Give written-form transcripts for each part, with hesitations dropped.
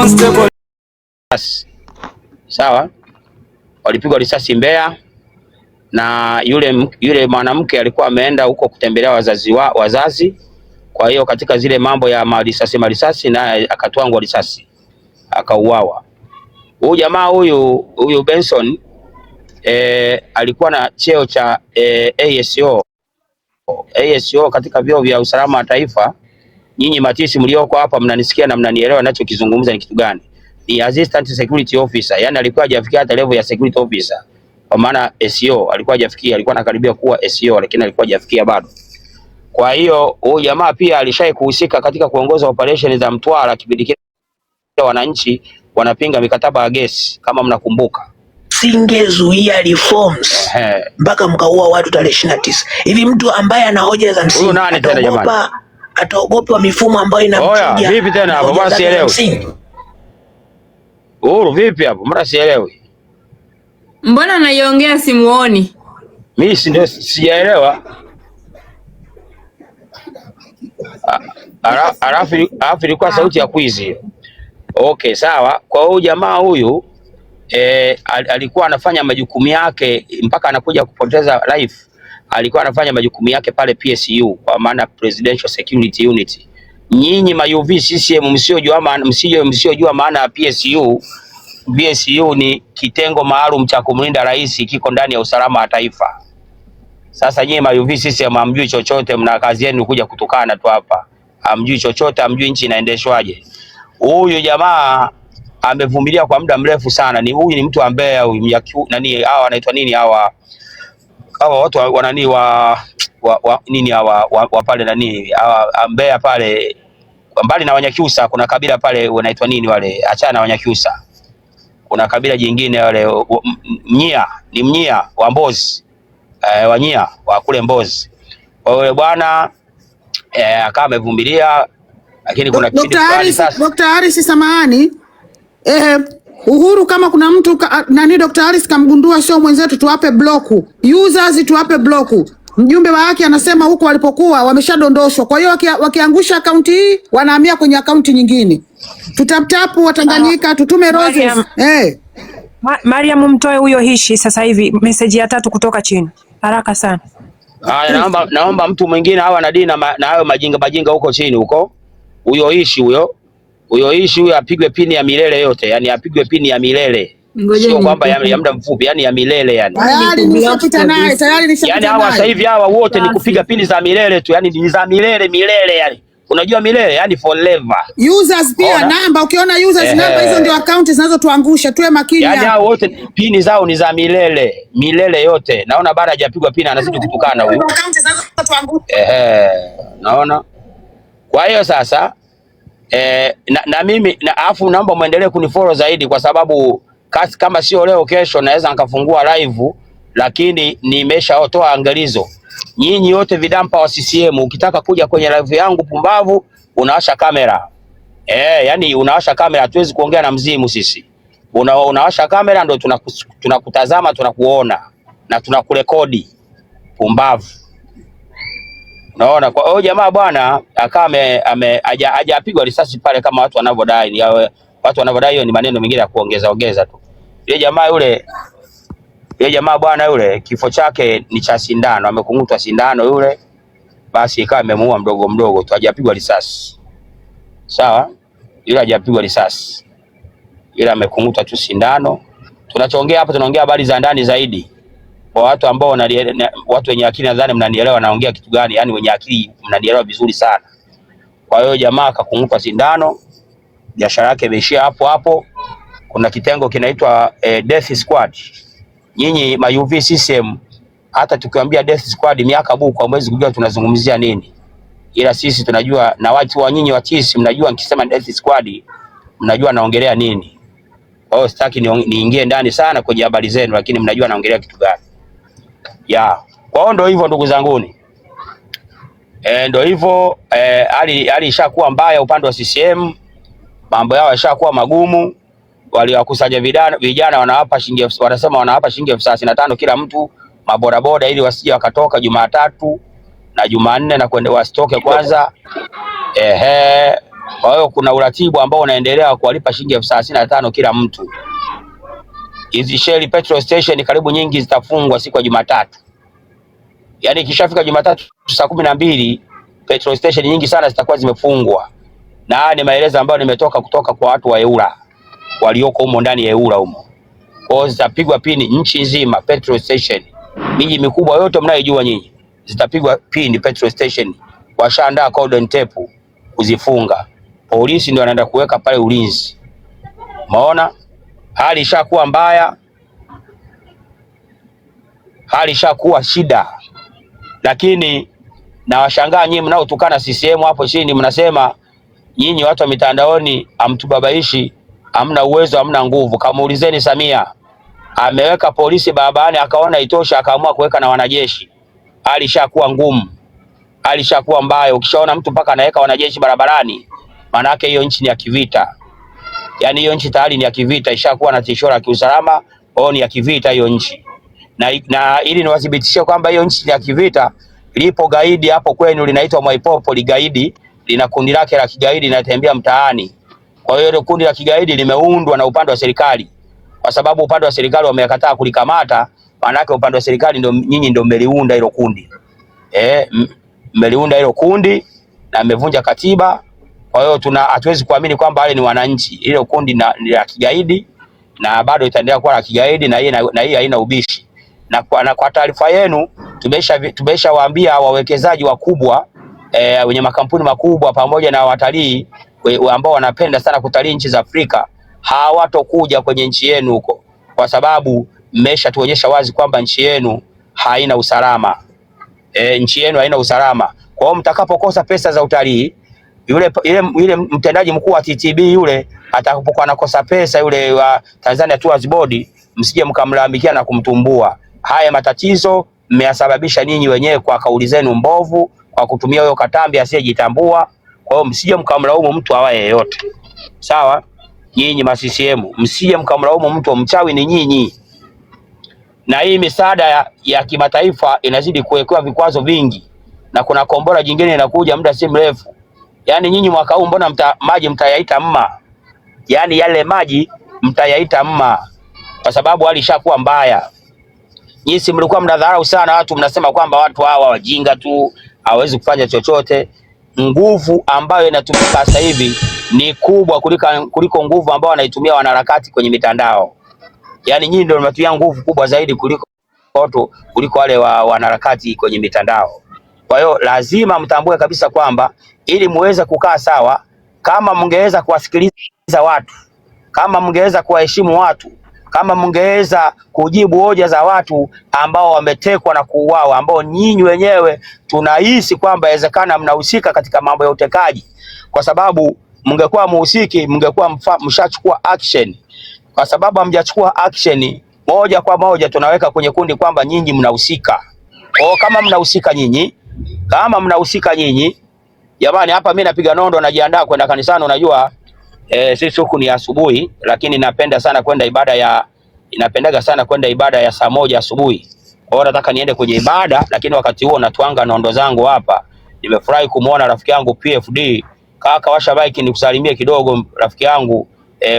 constable. Sawa, walipigwa risasi Mbeya, na yule mwanamke alikuwa ameenda huko kutembelea wazazi. Kwa hiyo katika zile mambo ya marisasi naye akatwangwa risasi akauawa. Huyu jamaa huyu Benson alikuwa na cheo cha ASO katika vyeo vya usalama wa taifa. Nyinyi matisi mlioko hapa mnanisikia na mnanielewa ninachokizungumza ni kitu gani? Ni assistant security officer, yani alikuwa hajafikia hata level ya security officer. Kwa maana SEO alikuwa hajafikia, alikuwa anakaribia kuwa SEO lakini alikuwa hajafikia bado. Kwa hiyo huyu jamaa pia alishai kuhusika katika kuongoza operation za Mtwara kipindi kile wananchi wanapinga mikataba ya gesi kama mnakumbuka. Singezuia reforms mpaka mkaua watu tarehe 29. Hivi mtu ambaye ana hoja za msingi nani tena jamani? Ataogopa mifumo ambayo inamchuja. Oya, vipi tena hapo? Mbona sielewi? Uhuru vipi hapo? Mbona sielewi? Mbona anaiongea simuoni? Mimi si ndio sijaelewa. Alafu ilikuwa sauti ya kwizi. Okay, sawa. Kwa hiyo jamaa huyu alikuwa anafanya majukumu yake mpaka anakuja kupoteza life. Alikuwa anafanya majukumu yake pale PSU, kwa maana Presidential Security Unit. Nyinyi ma UV CCM msiojua maana ya PSU. PSU ni kitengo maalum cha kumlinda rais, kiko ndani ya usalama wa taifa. Sasa nyinyi ma UV CCM hamjui chochote, mna kazi yenu kuja kutukana tu hapa. Hamjui chochote, hamjui nchi inaendeshwaje. Huyu jamaa amevumilia kwa muda mrefu sana. Huyu ni mtu ambaye nani hawa wanaitwa nini hawa watu wanani nini hawa pale nani Mbeya pale, mbali na Wanyakyusa kuna kabila pale wanaitwa nini wale, achana na Wanyakyusa, kuna kabila jingine wale Mnyia wa Mbozi, Wanyia wa kule Mbozi. Kwa hiyo bwana akawa amevumilia, lakini kuna kipindi fulani sasa. Dr. Harris samahani, Uhuru kama kuna mtu nani Dr. Harris kamgundua sio mwenzetu, tuwape bloku users, tuwape bloku. Mjumbe wa haki anasema huko walipokuwa wameshadondoshwa, kwa hiyo wakiangusha akaunti hii wanahamia kwenye akaunti nyingine. Tutaptapu Watanganyika, tutume roses. Mariam, mtoe huyo Hishi sasa hivi, message ya 3 kutoka chini haraka sana. Haya, naomba mtu mwingine hawa na dini na hayo majinga huko chini huko. Huyo Hishi huyo apigwe pini ya milele yote, yani apigwe pini ya milele. Sio kwamba ya muda mfupi, yani ya milele yani. Tayari nishapita naye, yani hawa sasa hivi hawa wote ni kupiga pini za milele tu, yani ni za milele yani. Unajua milele yani forever. Users pia namba, ukiona users namba hizo ndio account zinazotuangusha, tuwe makini. Yani hao wote pini zao ni za milele yote. Naona bado hajapigwa pini anazidi kutukana huyu. Account zinazotuangusha. Naona. Kwa hiyo sasa na mimi afu naomba muendelee kunifollow zaidi, kwa sababu kama sio leo kesho naweza nikafungua live, lakini nimeshatoa angalizo. Nyinyi wote vidampa wa CCM, ukitaka kuja kwenye live yangu pumbavu, unawasha kamera. Yani unawasha kamera, hatuwezi kuongea na mzimu sisi. Unawasha kamera ndio tunakutazama, tunakuona na tunakurekodi pumbavu. Unaona, kwa hiyo jamaa bwana akawa hajapigwa risasi pale kama watu wanavyodai. Watu wanavyodai hiyo ni maneno mengine ya kuongeza tu. Yule jamaa bwana yule kifo chake ni cha sindano, amekungutwa sindano yule, basi ikawa imemuua mdogo tu, hajapigwa risasi. Sawa? Yule hajapigwa risasi. Yule amekungutwa tu sindano. Tunachoongea hapa tunaongea habari za ndani zaidi. Kwa watu ambao watu wenye akili nadhani mnanielewa naongea kitu gani, yani wenye akili mnanielewa vizuri sana. Kwa hiyo jamaa akakungutwa sindano, biashara yake imeishia hapo. Kuna kitengo kinaitwa Death Squad. Nyinyi ma UV CCM hata tukiwaambia Death Squad miaka buku kwa mwezi kujua tunazungumzia nini. Ila sisi tunajua, na watu wa nyinyi wa TIS mnajua nikisema Death Squad mnajua naongelea nini. Kwa hiyo sitaki niingie ndani sana kwenye habari zenu, lakini mnajua naongelea kitu gani. Kwa hiyo ndio hivyo ndugu zanguni. Ndio hivyo hali ishakuwa mbaya upande wa CCM. Mambo yao yashakuwa magumu. Waliwakusanya vijana wanasema wanawapa shilingi 35,000 kila mtu mabodaboda, ili wasije wakatoka Jumatatu na Jumanne na kwenda wasitoke kwanza. Kwa hiyo kuna uratibu ambao unaendelea kuwalipa shilingi 35,000 kila mtu. Hizi Shell petrol station karibu nyingi zitafungwa siku ya Jumatatu. Yaani ikishafika Jumatatu saa 12 petrol station nyingi sana zitakuwa zimefungwa. Na haya ni maelezo ambayo nimetoka kutoka kwa watu wa EWURA walioko humo ndani ya EWURA humo. Kwa hiyo zitapigwa pini nchi nzima petrol station. Miji mikubwa yote mnayojua nyinyi zitapigwa pini petrol station. Washaandaa cordon tape kuzifunga. Polisi ndio anaenda kuweka pale ulinzi. Maona hali ishakuwa mbaya. Hali ishakuwa shida. Lakini na washangaa nyinyi mnaotukana CCM hapo chini mnasema nyinyi watu wa mitandaoni amtubabaishi, hamna uwezo, hamna nguvu. Kamuulizeni Samia. Ameweka polisi barabarani akaona itosha akaamua kuweka na wanajeshi. Hali ishakuwa ngumu. Hali ishakuwa mbaya. Ukishaona mtu mpaka anaweka wanajeshi barabarani, maana yake hiyo nchi ni ya kivita. Yaani hiyo nchi tayari ni ya kivita, ishakuwa na tishio la kiusalama, au ni ya kivita hiyo nchi. Na ili niwathibitishie kwamba hiyo nchi ni ya kivita, lipo gaidi hapo kwenu linaitwa Mwaipopo ligaidi, lina kundi lake la kigaidi linatembea mtaani. Kwa hiyo ile kundi la kigaidi limeundwa na upande wa serikali. Kwa sababu upande wa serikali wamekataa kulikamata, maana yake upande wa serikali ndio nyinyi ndio mmeliunda hilo kundi. Mmeliunda hilo kundi na mmevunja katiba. Kwa hiyo hatuwezi kuamini kwamba wale ni wananchi. Ile kundi ni la kigaidi na bado itaendelea kuwa la kigaidi, na hii haina ubishi. Na kwa taarifa yenu tumeshawaambia wawekezaji wakubwa wenye makampuni makubwa pamoja na watalii ambao wanapenda sana kutalii nchi za Afrika hawatokuja kwenye nchi yenu huko, kwa sababu mmeshatuonyesha wazi kwamba nchi yenu haina usalama. Nchi yenu haina usalama. Kwa hiyo mtakapokosa pesa za utalii, yule mtendaji mkuu wa TTB yule atakapokuwa anakosa pesa, yule wa Tanzania Tours Board, msije mkamlalamikia na kumtumbua. Haya matatizo mmeyasababisha ninyi wenyewe kwa kauli zenu mbovu, kwa kutumia huyo Katambi asiyejitambua. Kwa hiyo msije mkamlaumu mtu awaye yeyote. Sawa? Nyinyi ma CCM msije mkamlaumu mtu, mchawi ni nyinyi. Na hii misaada ya kimataifa inazidi kuwekewa vikwazo vingi, na kuna kombora jingine inakuja muda si mrefu. Yaani nyinyi mwaka huu mbona maji mtayaita mma? Yaani yale maji mtayaita mma, kwa sababu hali ishakuwa mbaya. Nyinyi si mlikuwa mnadharau sana watu, mnasema kwamba watu hawa wajinga tu, hawezi kufanya chochote. Nguvu ambayo inatumika sasa hivi ni kubwa kuliko nguvu ambayo wanaitumia wanaharakati kwenye mitandao. Yaani nyinyi ndio mnatumia nguvu kubwa zaidi kuliko wale wanaharakati kwenye mitandao. Kwa hiyo lazima mtambue kabisa kwamba ili muweze kukaa sawa, kama mngeweza kuwasikiliza watu, kama mngeweza kuwaheshimu watu, kama mngeweza kujibu hoja za watu ambao wametekwa na kuuawa, ambao nyinyi wenyewe tunahisi kwamba inawezekana mnahusika katika mambo ya utekaji, kwa sababu mngekuwa muhusiki, mngekuwa mshachukua action. Kwa sababu hamjachukua action, moja kwa moja tunaweka kwenye kundi kwamba nyinyi mnahusika. Kama mnahusika nyinyi, jamani, hapa mimi napiga nondo, najiandaa kwenda kanisani. Unajua sisi huku ni asubuhi, lakini napendaga sana kwenda ibada ya saa 1 asubuhi. Kwa hiyo nataka niende kwenye ibada, lakini wakati huo natwanga nondo zangu hapa. Nimefurahi kumuona rafiki yangu PFD. Kaka, washa bike nikusalimie kidogo rafiki yangu,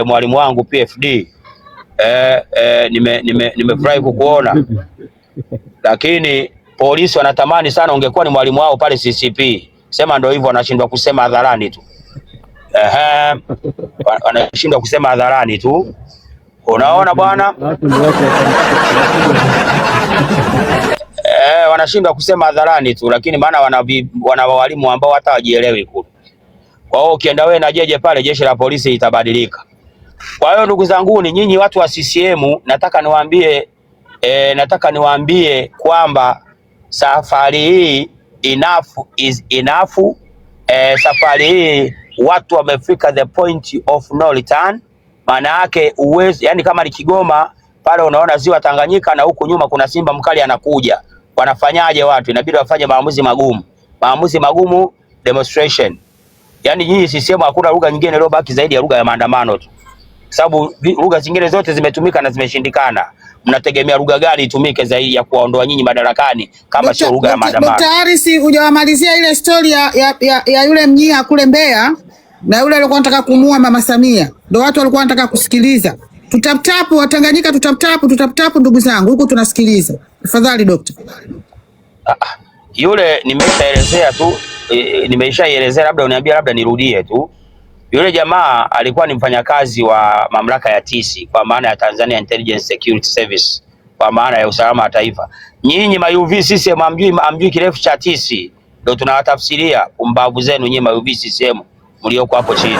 mwalimu wangu PFD. Nimefurahi kukuona. Lakini polisi wanatamani sana ungekuwa ni mwalimu wao pale CCP. Sema ndio hivyo, wanashindwa kusema hadharani tu. Wanashindwa kusema hadharani tu. Unaona bwana? Wanashindwa kusema hadharani tu, lakini maana wana walimu ambao hata wajielewi kule. Kwa hiyo ukienda wewe na jeje pale, jeshi la polisi itabadilika. Kwa hiyo ndugu zangu, ni nyinyi watu wa CCM, nataka niwaambie kwamba safari hii enough is enough. Safari hii watu wamefika the point of no return. Maana yake yani kama ni Kigoma pale unaona ziwa Tanganyika na huku nyuma kuna simba mkali anakuja. Wanafanyaje watu? Inabidi wafanye maamuzi magumu, demonstration. Yani nyinyi CCM hakuna lugha nyingine iliyobaki zaidi ya lugha ya maandamano tu. Sababu lugha zingine zote zimetumika na zimeshindikana. Mnategemea lugha gani itumike zaidi ya kuwaondoa nyinyi madarakani kama sio lugha ya maandamano? Dr. Harris, hujawamalizia ile story ya yule Mnyiha kule Mbeya na yule alikuwa anataka kumuua Mama Samia, ndio watu walikuwa wanataka kusikiliza. Tutaptapu Watanganyika, tutaptapu ndugu zangu, huko tunasikiliza. Tafadhali dokta. Yule nimeshaelezea tu, nimeshaelezea, labda uniambia, labda nirudie tu. Yule jamaa alikuwa ni mfanyakazi wa mamlaka ya TISI, kwa maana ya Tanzania Intelligence Security Service, kwa maana ya usalama wa taifa. Nyinyi ma-UV CCM amjui kirefu cha TISI, ndio tunawatafsiria umbavu zenu nyinyi ma-UV CCM mlioko hapo chini.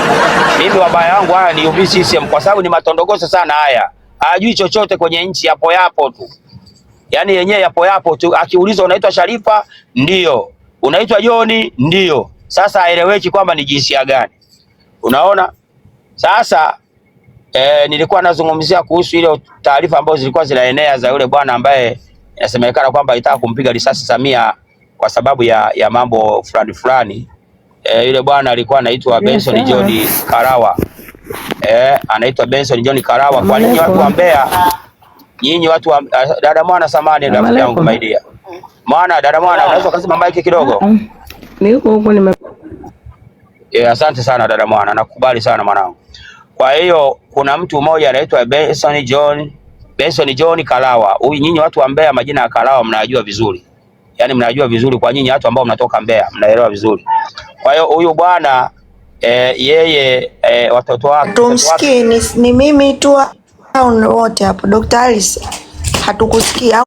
Mimi wabaya wangu haya ni UV CCM kwa sababu ni matondogoso sana haya. Hajui chochote kwenye nchi, yapo tu. Yaani yenyewe yapo tu. Akiulizwa unaitwa Sharifa? Ndio. Unaitwa Joni? Ndio. Sasa haeleweki kwamba ni jinsia gani. Unaona? Sasa nilikuwa nazungumzia kuhusu ile taarifa ambazo zilikuwa zinaenea za yule bwana ambaye inasemekana kwamba alitaka kumpiga risasi Samia kwa sababu ya mambo fulani. Yule bwana alikuwa anaitwa Benson John Karawa. Anaitwa Benson John Karawa. Kwa nini watu wa Mbeya, nyinyi watu wa dada Mwana, samani rafiki yangu maidia Mwana, dada Mwana, unaweza kusema mic kidogo? Niko huko nime. Asante sana dada Mwana, nakubali sana mwanangu. Kwa hiyo kuna mtu mmoja anaitwa Benson John Karawa. Huyu nyinyi watu wa Mbeya majina ya Karawa mnajua vizuri. Yaani mnajua vizuri, kwa nyinyi watu ambao mnatoka Mbeya mnaelewa vizuri. Kwa hiyo huyu bwana yeye watoto wake tumsikie ni mimi tu au wote hapo? Dr. Alice hatukusikia.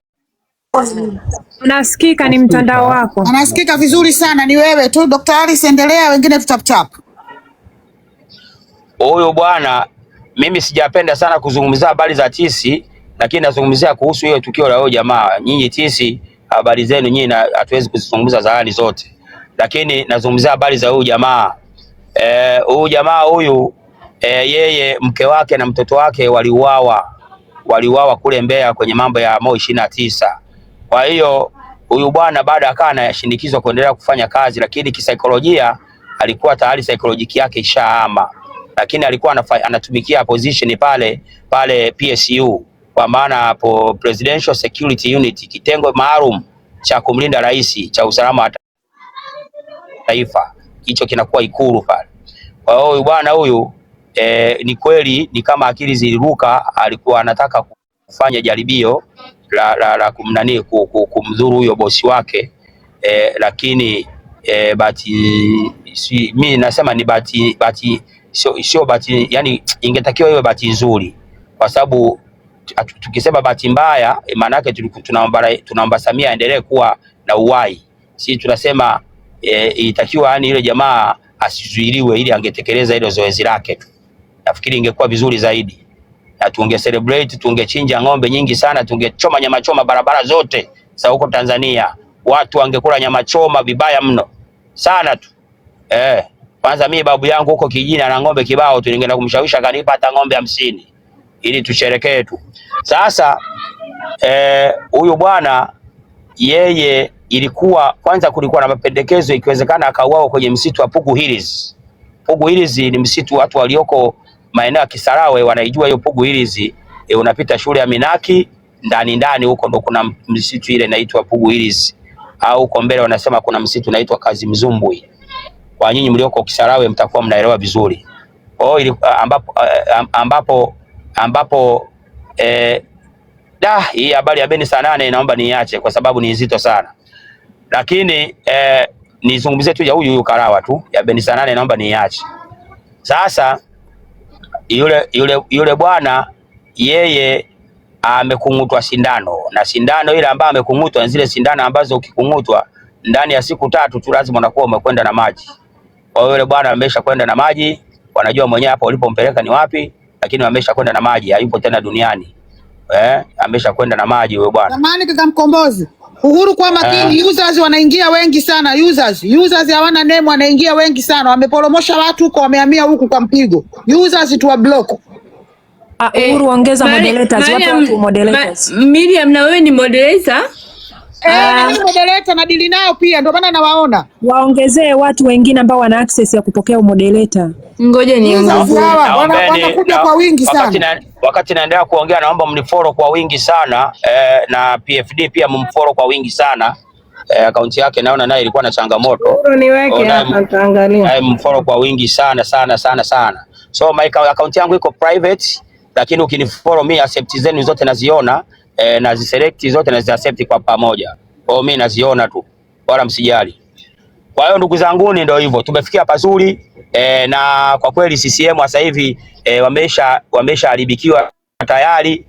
Unasikika? Ni mtandao wako. Anasikika vizuri sana, ni wewe tu Dr. Alice, endelea, wengine tutaptap. Huyu bwana, mimi sijapenda sana kuzungumzia habari za TISI, lakini nazungumzia kuhusu hiyo tukio la huyo jamaa. Nyinyi TISI habari zenu nyinyi hatuwezi kuzungumza za hali zote, lakini nazungumzia habari za huyu jamaa. Huyu jamaa huyu yeye mke wake na mtoto wake waliuawa kule Mbeya kwenye mambo ya Moi 29. Kwa hiyo huyu bwana baada akawa anashindikizwa kuendelea kufanya kazi, lakini kisaikolojia alikuwa tayari psychology yake ishahama, lakini alikuwa anatumikia position pale PSU, kwa maana hapo Presidential Security Unit, kitengo maalum cha kumlinda rais cha usalama wa taifa, hicho kinakuwa Ikulu pale. Kwa hiyo huyu bwana huyu ni kweli ni kama akili ziliruka, alikuwa anataka kufanya jaribio la kumdhuru huyo bosi wake, lakini mimi nasema ni bahati sio bahati, yani ingetakiwa iwe bahati nzuri, kwa sababu tukisema bahati mbaya maana yake tunaomba Samia aendelee kuwa na uhai. Sisi tunasema itakiwa yani ile jamaa asizuiliwe ili angetekeleza ile zoezi lake tu. Nafikiri ingekuwa vizuri zaidi, na tunge celebrate, tungechinja ng'ombe nyingi sana, tungechoma nyama choma barabara zote za huko Tanzania, watu wangekula nyama choma vibaya mno sana tu. Kwanza mimi babu yangu huko kijijini ana ng'ombe kibao tu, ningeenda kumshawishi akanipa hata ng'ombe 50 ili tusherekee tu. Sasa huyu bwana yeye ilikuwa kwanza, kulikuwa na mapendekezo ikiwezekana akauawa kwenye msitu wa Pugu Hills. Pugu Hills ni msitu, watu walioko maeneo ya Kisarawe wanaijua hiyo Pugu Hills. Unapita shule ya Minaki ndani huko ndo kuna msitu ile inaitwa Pugu Hills, au huko mbele wanasema kuna msitu unaitwa Kazimzumbwi. Kwa nyinyi mlioko Kisarawe mtakuwa mnaelewa vizuri. Kwa hiyo ambapo hii habari ya Beni saa 8 naomba niache kwa sababu ni nzito sana, lakini nizungumzie tu ya huyu Karawa tu, ya Beni saa 8 naomba niache. Sasa yule bwana yeye amekung'utwa sindano, na sindano ile ambayo amekung'utwa, zile sindano ambazo ukikung'utwa ndani ya siku 3 tu lazima unakuwa umekwenda na maji. Kwa hiyo yule bwana amesha kwenda na maji, wanajua mwenyewe hapo ulipompeleka ni wapi, lakini amesha kwenda na maji, hayupo tena duniani. Amesha kwenda na maji huyo bwana. Zamani kaka Mkombozi, Uhuru kwa makini, users wanaingia wengi sana, users hawana name, wanaingia wengi sana, wameporomosha watu huko, wamehamia huku kwa mpigo. Users tu wa block. Uhuru ongeza moderators, watu moderators. Miriam, na wewe ni moderator? Ni moderator na dili nao pia, ndio maana nawaona. Waongezee watu wengine ambao wana access ya kupokea moderator. Ngoja niongezee. Wanakuja kwa wingi sana. Wakati naendelea kuongea naomba mnifollow kwa wingi sana, na PFD pia mumfollow kwa wingi sana, Akaunti yake naona naye ilikuwa na changamoto. Niweke hapa taangalia. Mfollow kwa wingi sana. So my account yangu iko private, lakini ukinifollow mimi accept zenu zote naziona, naziselect zote naziaccept kwa pamoja. Kwa mimi naziona tu, wala msijali. Kwa hiyo ndugu zangu, ndio hivyo, tumefikia pazuri na kwa kweli CCM sasa hivi wameshaharibikiwa tayari.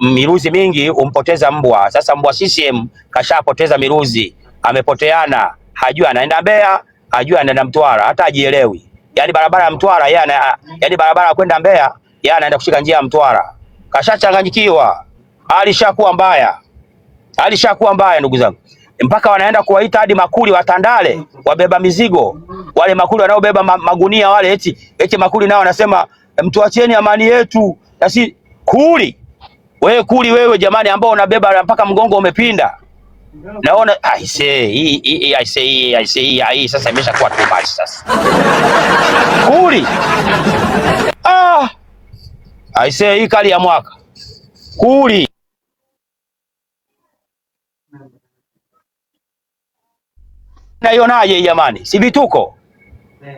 Miruzi mingi umpoteza mbwa. Sasa mbwa CCM kashapoteza miruzi, amepoteana, hajui anaenda Mbeya, hajui anaenda Mtwara, hata hajielewi. Yani barabara ya Mtwara yani barabara ya kwenda Mbeya yeye anaenda kushika njia ya Mtwara. Kashachanganyikiwa, alishakuwa mbaya ndugu zangu. Mpaka wanaenda kuwaita hadi makuli wa Tandale wabeba mizigo, wale makuli wanaobeba magunia wale, eti makuli nao wanasema mtuachieni amani yetu. Na si kuli wewe jamani, ambao unabeba mpaka mgongo umepinda. Naona I say sasa imeshakuwa too much sasa. Kuli I say hii kali ya mwaka kuli. Naionaje jamani? Si vituko.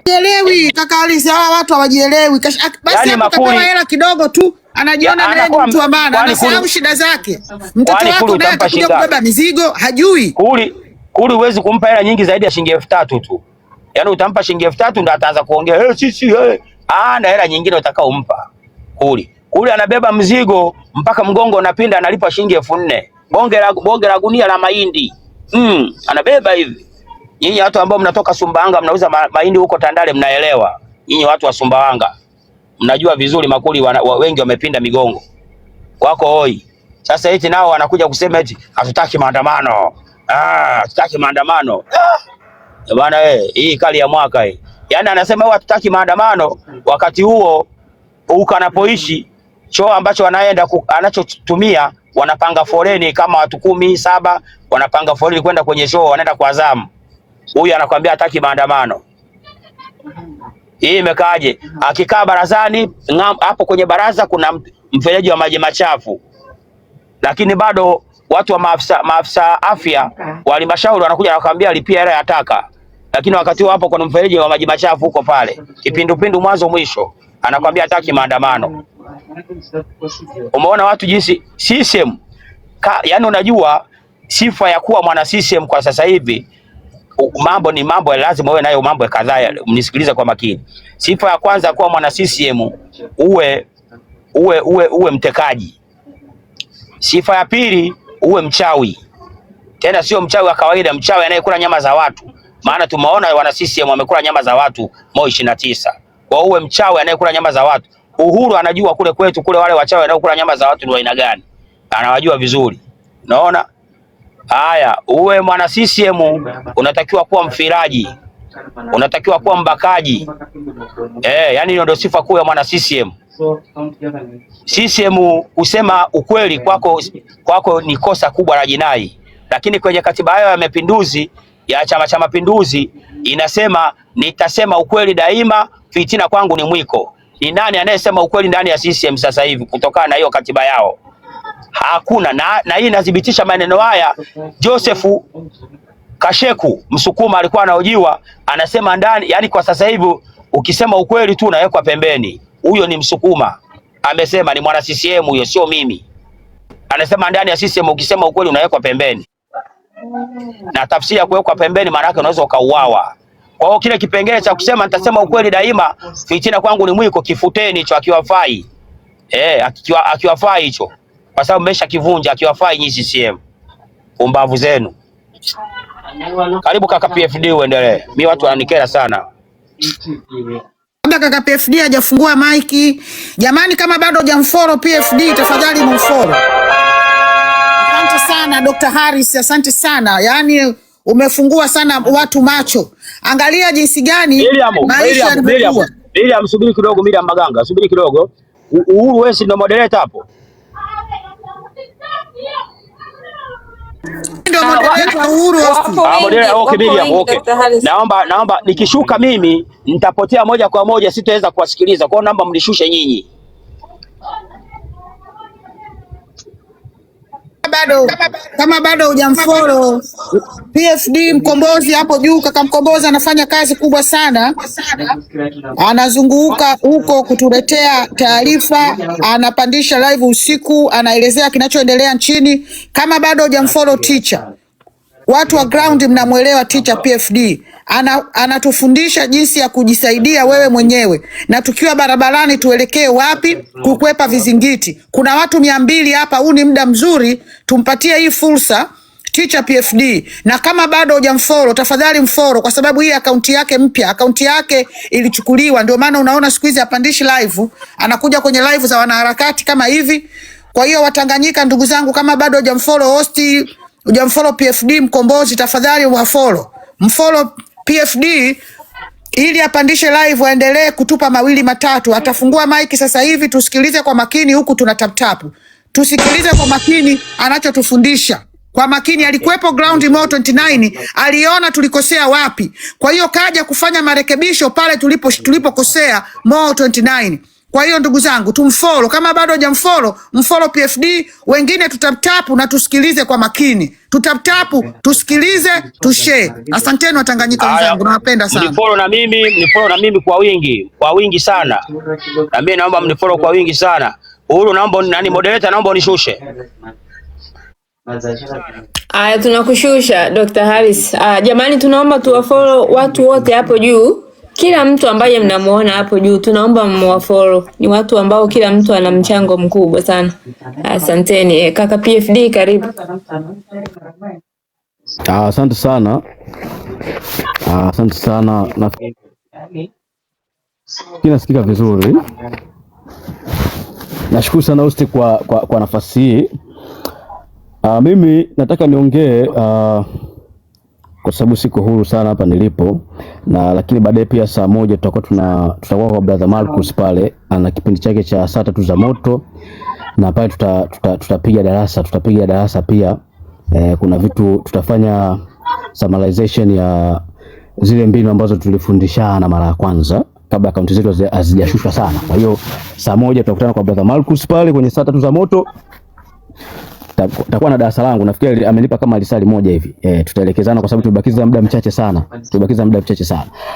Hawajielewi kaka Halisi, hawa watu hawajielewi. Basi yani akapewa hela kidogo tu anajiona naye ni mtu wa maana, anasahau shida zake. Mtoto wako naye atakuja kubeba mizigo, hajui. Kuli huwezi kumpa hela nyingi zaidi ya shilingi 3000 tu. Yaani utampa shilingi 3000 ndo ataanza kuongea sisi na hela nyingine utakao umpa. Kuli anabeba mzigo mpaka mgongo unapinda, analipa shilingi 4000. Bonge la gunia la mahindi. Anabeba hivi. Nyinyi watu ambao mnatoka Sumbawanga mnauza mahindi huko Tandale mnaelewa. Nyinyi watu wa Sumbawanga mnajua vizuri makuli wengi wamepinda migongo. Wako hoi. Sasa eti nao wanakuja kusema eti hatutaki maandamano. Hatutaki maandamano. Bwana hii kali ya mwaka hii. Yaani anasema hatutaki maandamano, wakati huo huko anapoishi choo ambacho anachotumia wanapanga foleni kama watu 17 wanapanga foleni kwenda kwenye choo, wanaenda kwa zamu. Huyu anakuambia hataki maandamano. Hii imekaaje? Akikaa barazani hapo kwenye baraza kuna mfereji wa maji machafu, lakini bado watu wa maafisa afya wa halmashauri wanakuja na kuambia lipia hela ya taka, lakini wakati huo hapo kuna mfereji wa maji machafu huko pale, kipindupindu mwanzo mwisho, anakuambia hataki maandamano. Umeona watu jinsi CCM yani, unajua sifa ya kuwa mwana CCM kwa sasa hivi mambo lazima uwe nayo mambo kadhaa. Mnisikilize kwa makini. Sifa ya kwanza kuwa mwana CCM uwe mtekaji. Sifa ya pili uwe mchawi. Tena sio mchawi wa kawaida, mchawi anayekula nyama za watu. Maana tumeona wana CCM wamekula nyama za watu Moi 29. Kwa uwe mchawi anayekula nyama za watu. Uhuru anajua kule kwetu kule wale wachawi wanaokula nyama za watu ni aina gani. Anawajua vizuri. Unaona? Haya, uwe mwana CCM unatakiwa kuwa mfiraji, unatakiwa kuwa mbakaji. Yani hiyo ndio sifa kuu ya mwana CCM. CCM kusema ukweli kwako ni kosa kubwa la jinai, lakini kwenye katiba yao ya mapinduzi ya Chama cha Mapinduzi inasema nitasema ukweli daima, fitina kwangu ni mwiko. Ni nani anayesema ukweli ndani ya CCM sasa hivi kutokana na hiyo katiba yao? Hakuna. Na hii inadhibitisha maneno haya. Joseph Kasheku Msukuma alikuwa anahojiwa, anasema ndani, yani kwa sasa hivi ukisema ukweli tu unawekwa pembeni. Huyo ni Msukuma amesema, ni mwana CCM huyo, sio mimi. Anasema ndani ya CCM ukisema ukweli unawekwa pembeni, na tafsiri ya kuwekwa pembeni maana yake unaweza ukauawa. Kwa hiyo kile kipengele cha kusema nitasema ukweli daima, fitina kwangu ni mwiko, kifuteni hicho, akiwafai. Akiwafai hicho, kwa sababu mmesha kivunja. Akiwafai nyinyi CCM, umbavu zenu. Karibu kaka PFD, uendelee. Mimi watu wananikera sana. Kaka PFD hajafungua maiki. Jamani, kama bado hujamfollow PFD tafadhali mfollow. Asante sana Dr. Harris, asante sana. Yaani umefungua sana watu macho. Angalia jinsi gani maisha yanakuwa. Miriam, subiri kidogo. Miriam Maganga, subiri kidogo. Uhuru wewe ndio moderator hapo. Ndio moderator Uhuru. Okay Miriam, okay. Naomba nikishuka mimi nitapotea moja kwa moja, sitaweza kuwasikiliza. Kwa hiyo naomba mlishushe nyinyi. kama bado hujamfollow PFD Mkombozi hapo juu, kaka Mkombozi anafanya kazi kubwa sana, anazunguka huko kutuletea taarifa, anapandisha live usiku, anaelezea kinachoendelea nchini. Kama bado hujamfollow teacher, watu wa ground mnamuelewa teacher PFD, anatufundisha jinsi ya kujisaidia wewe mwenyewe, na tukiwa barabarani tuelekee wapi kukwepa vizingiti. Kuna watu 200 hapa, huu ni muda mzuri tumpatie hii fursa teacher PFD. Na kama bado hujamfollow, tafadhali mfollow, kwa sababu hii akaunti yake mpya, akaunti yake ilichukuliwa, ndio maana unaona siku hizi apandishi live, anakuja kwenye live za wanaharakati kama hivi. Kwa hiyo Watanganyika, ndugu zangu, kama bado hujamfollow hosti, hujamfollow PFD Mkombozi, tafadhali wafollow, mfollow PFD ili apandishe live, aendelee kutupa mawili matatu. Atafungua maiki sasa hivi, tusikilize kwa makini, huku tuna tap tap. Tusikilize kwa makini anachotufundisha. Kwa makini, alikuwepo ground Mo 29, aliona tulikosea wapi. Kwa hiyo kaja kufanya marekebisho pale tulipokosea Mo 29. Kwa hiyo ndugu zangu, tumfollow. Kama bado hujamfollow, mfollow PFD. Wengine tutaptapu na tusikilize kwa makini. Tutaptapu, tusikilize, tushare. Asanteni Watanganyika wenzangu, nawapenda sana. Mnifollow na mimi kwa wingi sana. Na mimi naomba mnifollow kwa wingi sana. Uhuru, naomba moderator, naomba unishushe. Aya, tunakushusha Dr. Harris. Jamani, tunaomba tuwafollow watu wote hapo juu. Kila mtu ambaye mnamuona hapo juu tunaomba mwafollow. Ni watu ambao kila mtu ana mchango mkubwa sana. Asanteni. Kaka PFD, karibu. Asante sana. Asante sana. Nasikika vizuri. Nashukuru sana host kwa nafasi hii. Mimi nataka niongee kwa sababu siko huru sana hapa nilipo, na lakini baadaye pia saa 1 tutakuwa kwa brother Marcus pale, ana kipindi chake cha saa 3 za moto, na pale tutapiga darasa pia. Kuna vitu tutafanya summarization ya zile mbinu ambazo tulifundishana mara ya kwanza kabla akaunti zetu hazijashushwa sana. Kwa hiyo saa 1 tutakutana kwa brother Marcus pale kwenye saa 3 za moto. Takuwa na darasa langu, nafikiri amenipa kama lisali moja hivi. Tutaelekezana kwa sababu tumebakiza muda mchache sana.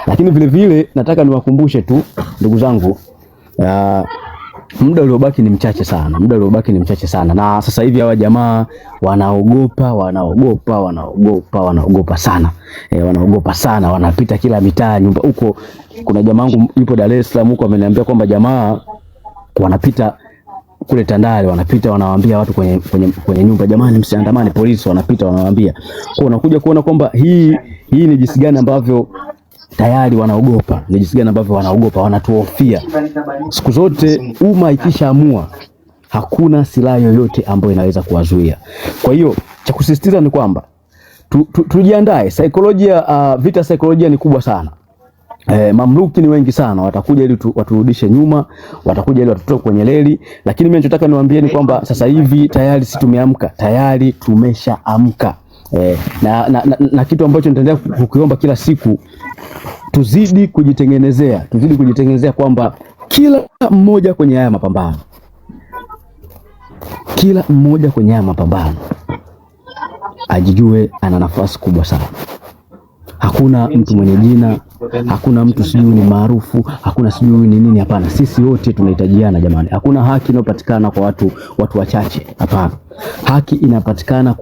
Lakini vile vile nataka niwakumbushe tu ndugu zangu, muda uliobaki ni mchache sana. Na sasa hivi hawa jamaa wanaogopa sana. Wanaogopa sana, wanapita kila mitaa nyumba huko. Kuna jamaa wangu yupo Dar es Salaam huko, ameniambia kwamba jamaa wanapita kule Tandale, wanapita wanawaambia watu kwenye nyumba, jamani msiandamane, polisi wanapita wanawaambia. Kwa unakuja kuona kwamba hii ni jinsi gani ambavyo tayari wanaogopa, wanatuhofia. Siku zote umma ikishaamua hakuna silaha yoyote ambayo inaweza kuwazuia. Kwa hiyo cha kusisitiza ni kwamba tujiandae. Vita saikolojia ni kubwa sana. Mamluki ni wengi sana, watakuja ili waturudishe nyuma, watakuja ili watutoe kwenye reli. Lakini mimi ninachotaka niwaambie ni kwamba sasa hivi tayari tumeshaamka. Na kitu ambacho nitaendelea kukiomba kila siku, tuzidi kujitengenezea kwamba kila mmoja kwenye haya mapambano ajijue ana nafasi kubwa sana. Hakuna mtu mwenye jina, hakuna mtu sijui ni maarufu, hakuna sijui ni nini. Hapana, sisi wote tunahitajiana jamani. Hakuna haki inayopatikana kwa watu wachache. Hapana, haki inapatikana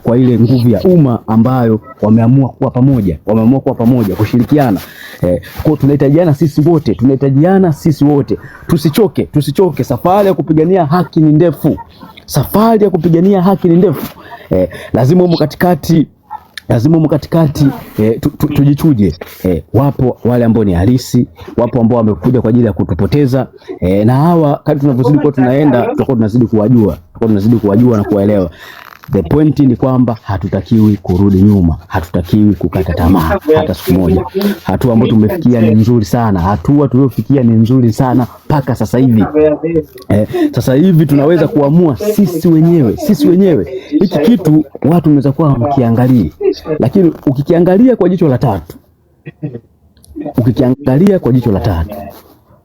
kwa ile nguvu ya umma ambayo wameamua kuwa pamoja, kushirikiana. Kwa tunahitajiana sisi wote. Tusichoke. Safari ya kupigania haki ni ndefu. Lazima humu katikati tujichuje. Wapo wale ambao ni halisi, wapo ambao wamekuja kwa ajili ya kutupoteza. Na hawa kadri tunavyozidi kwa tunaenda, tutakuwa tunazidi kuwajua na kuwaelewa. The point ni kwamba hatutakiwi kurudi nyuma, hatutakiwi kukata tamaa hata siku moja. Hatua ambayo tumefikia ni nzuri sana, hatua tuliofikia ni nzuri sana mpaka sasa hivi. Sasa hivi tunaweza kuamua sisi wenyewe. Hiki kitu watu mnaweza kuwa mkiangalia, lakini ukikiangalia kwa jicho la tatu,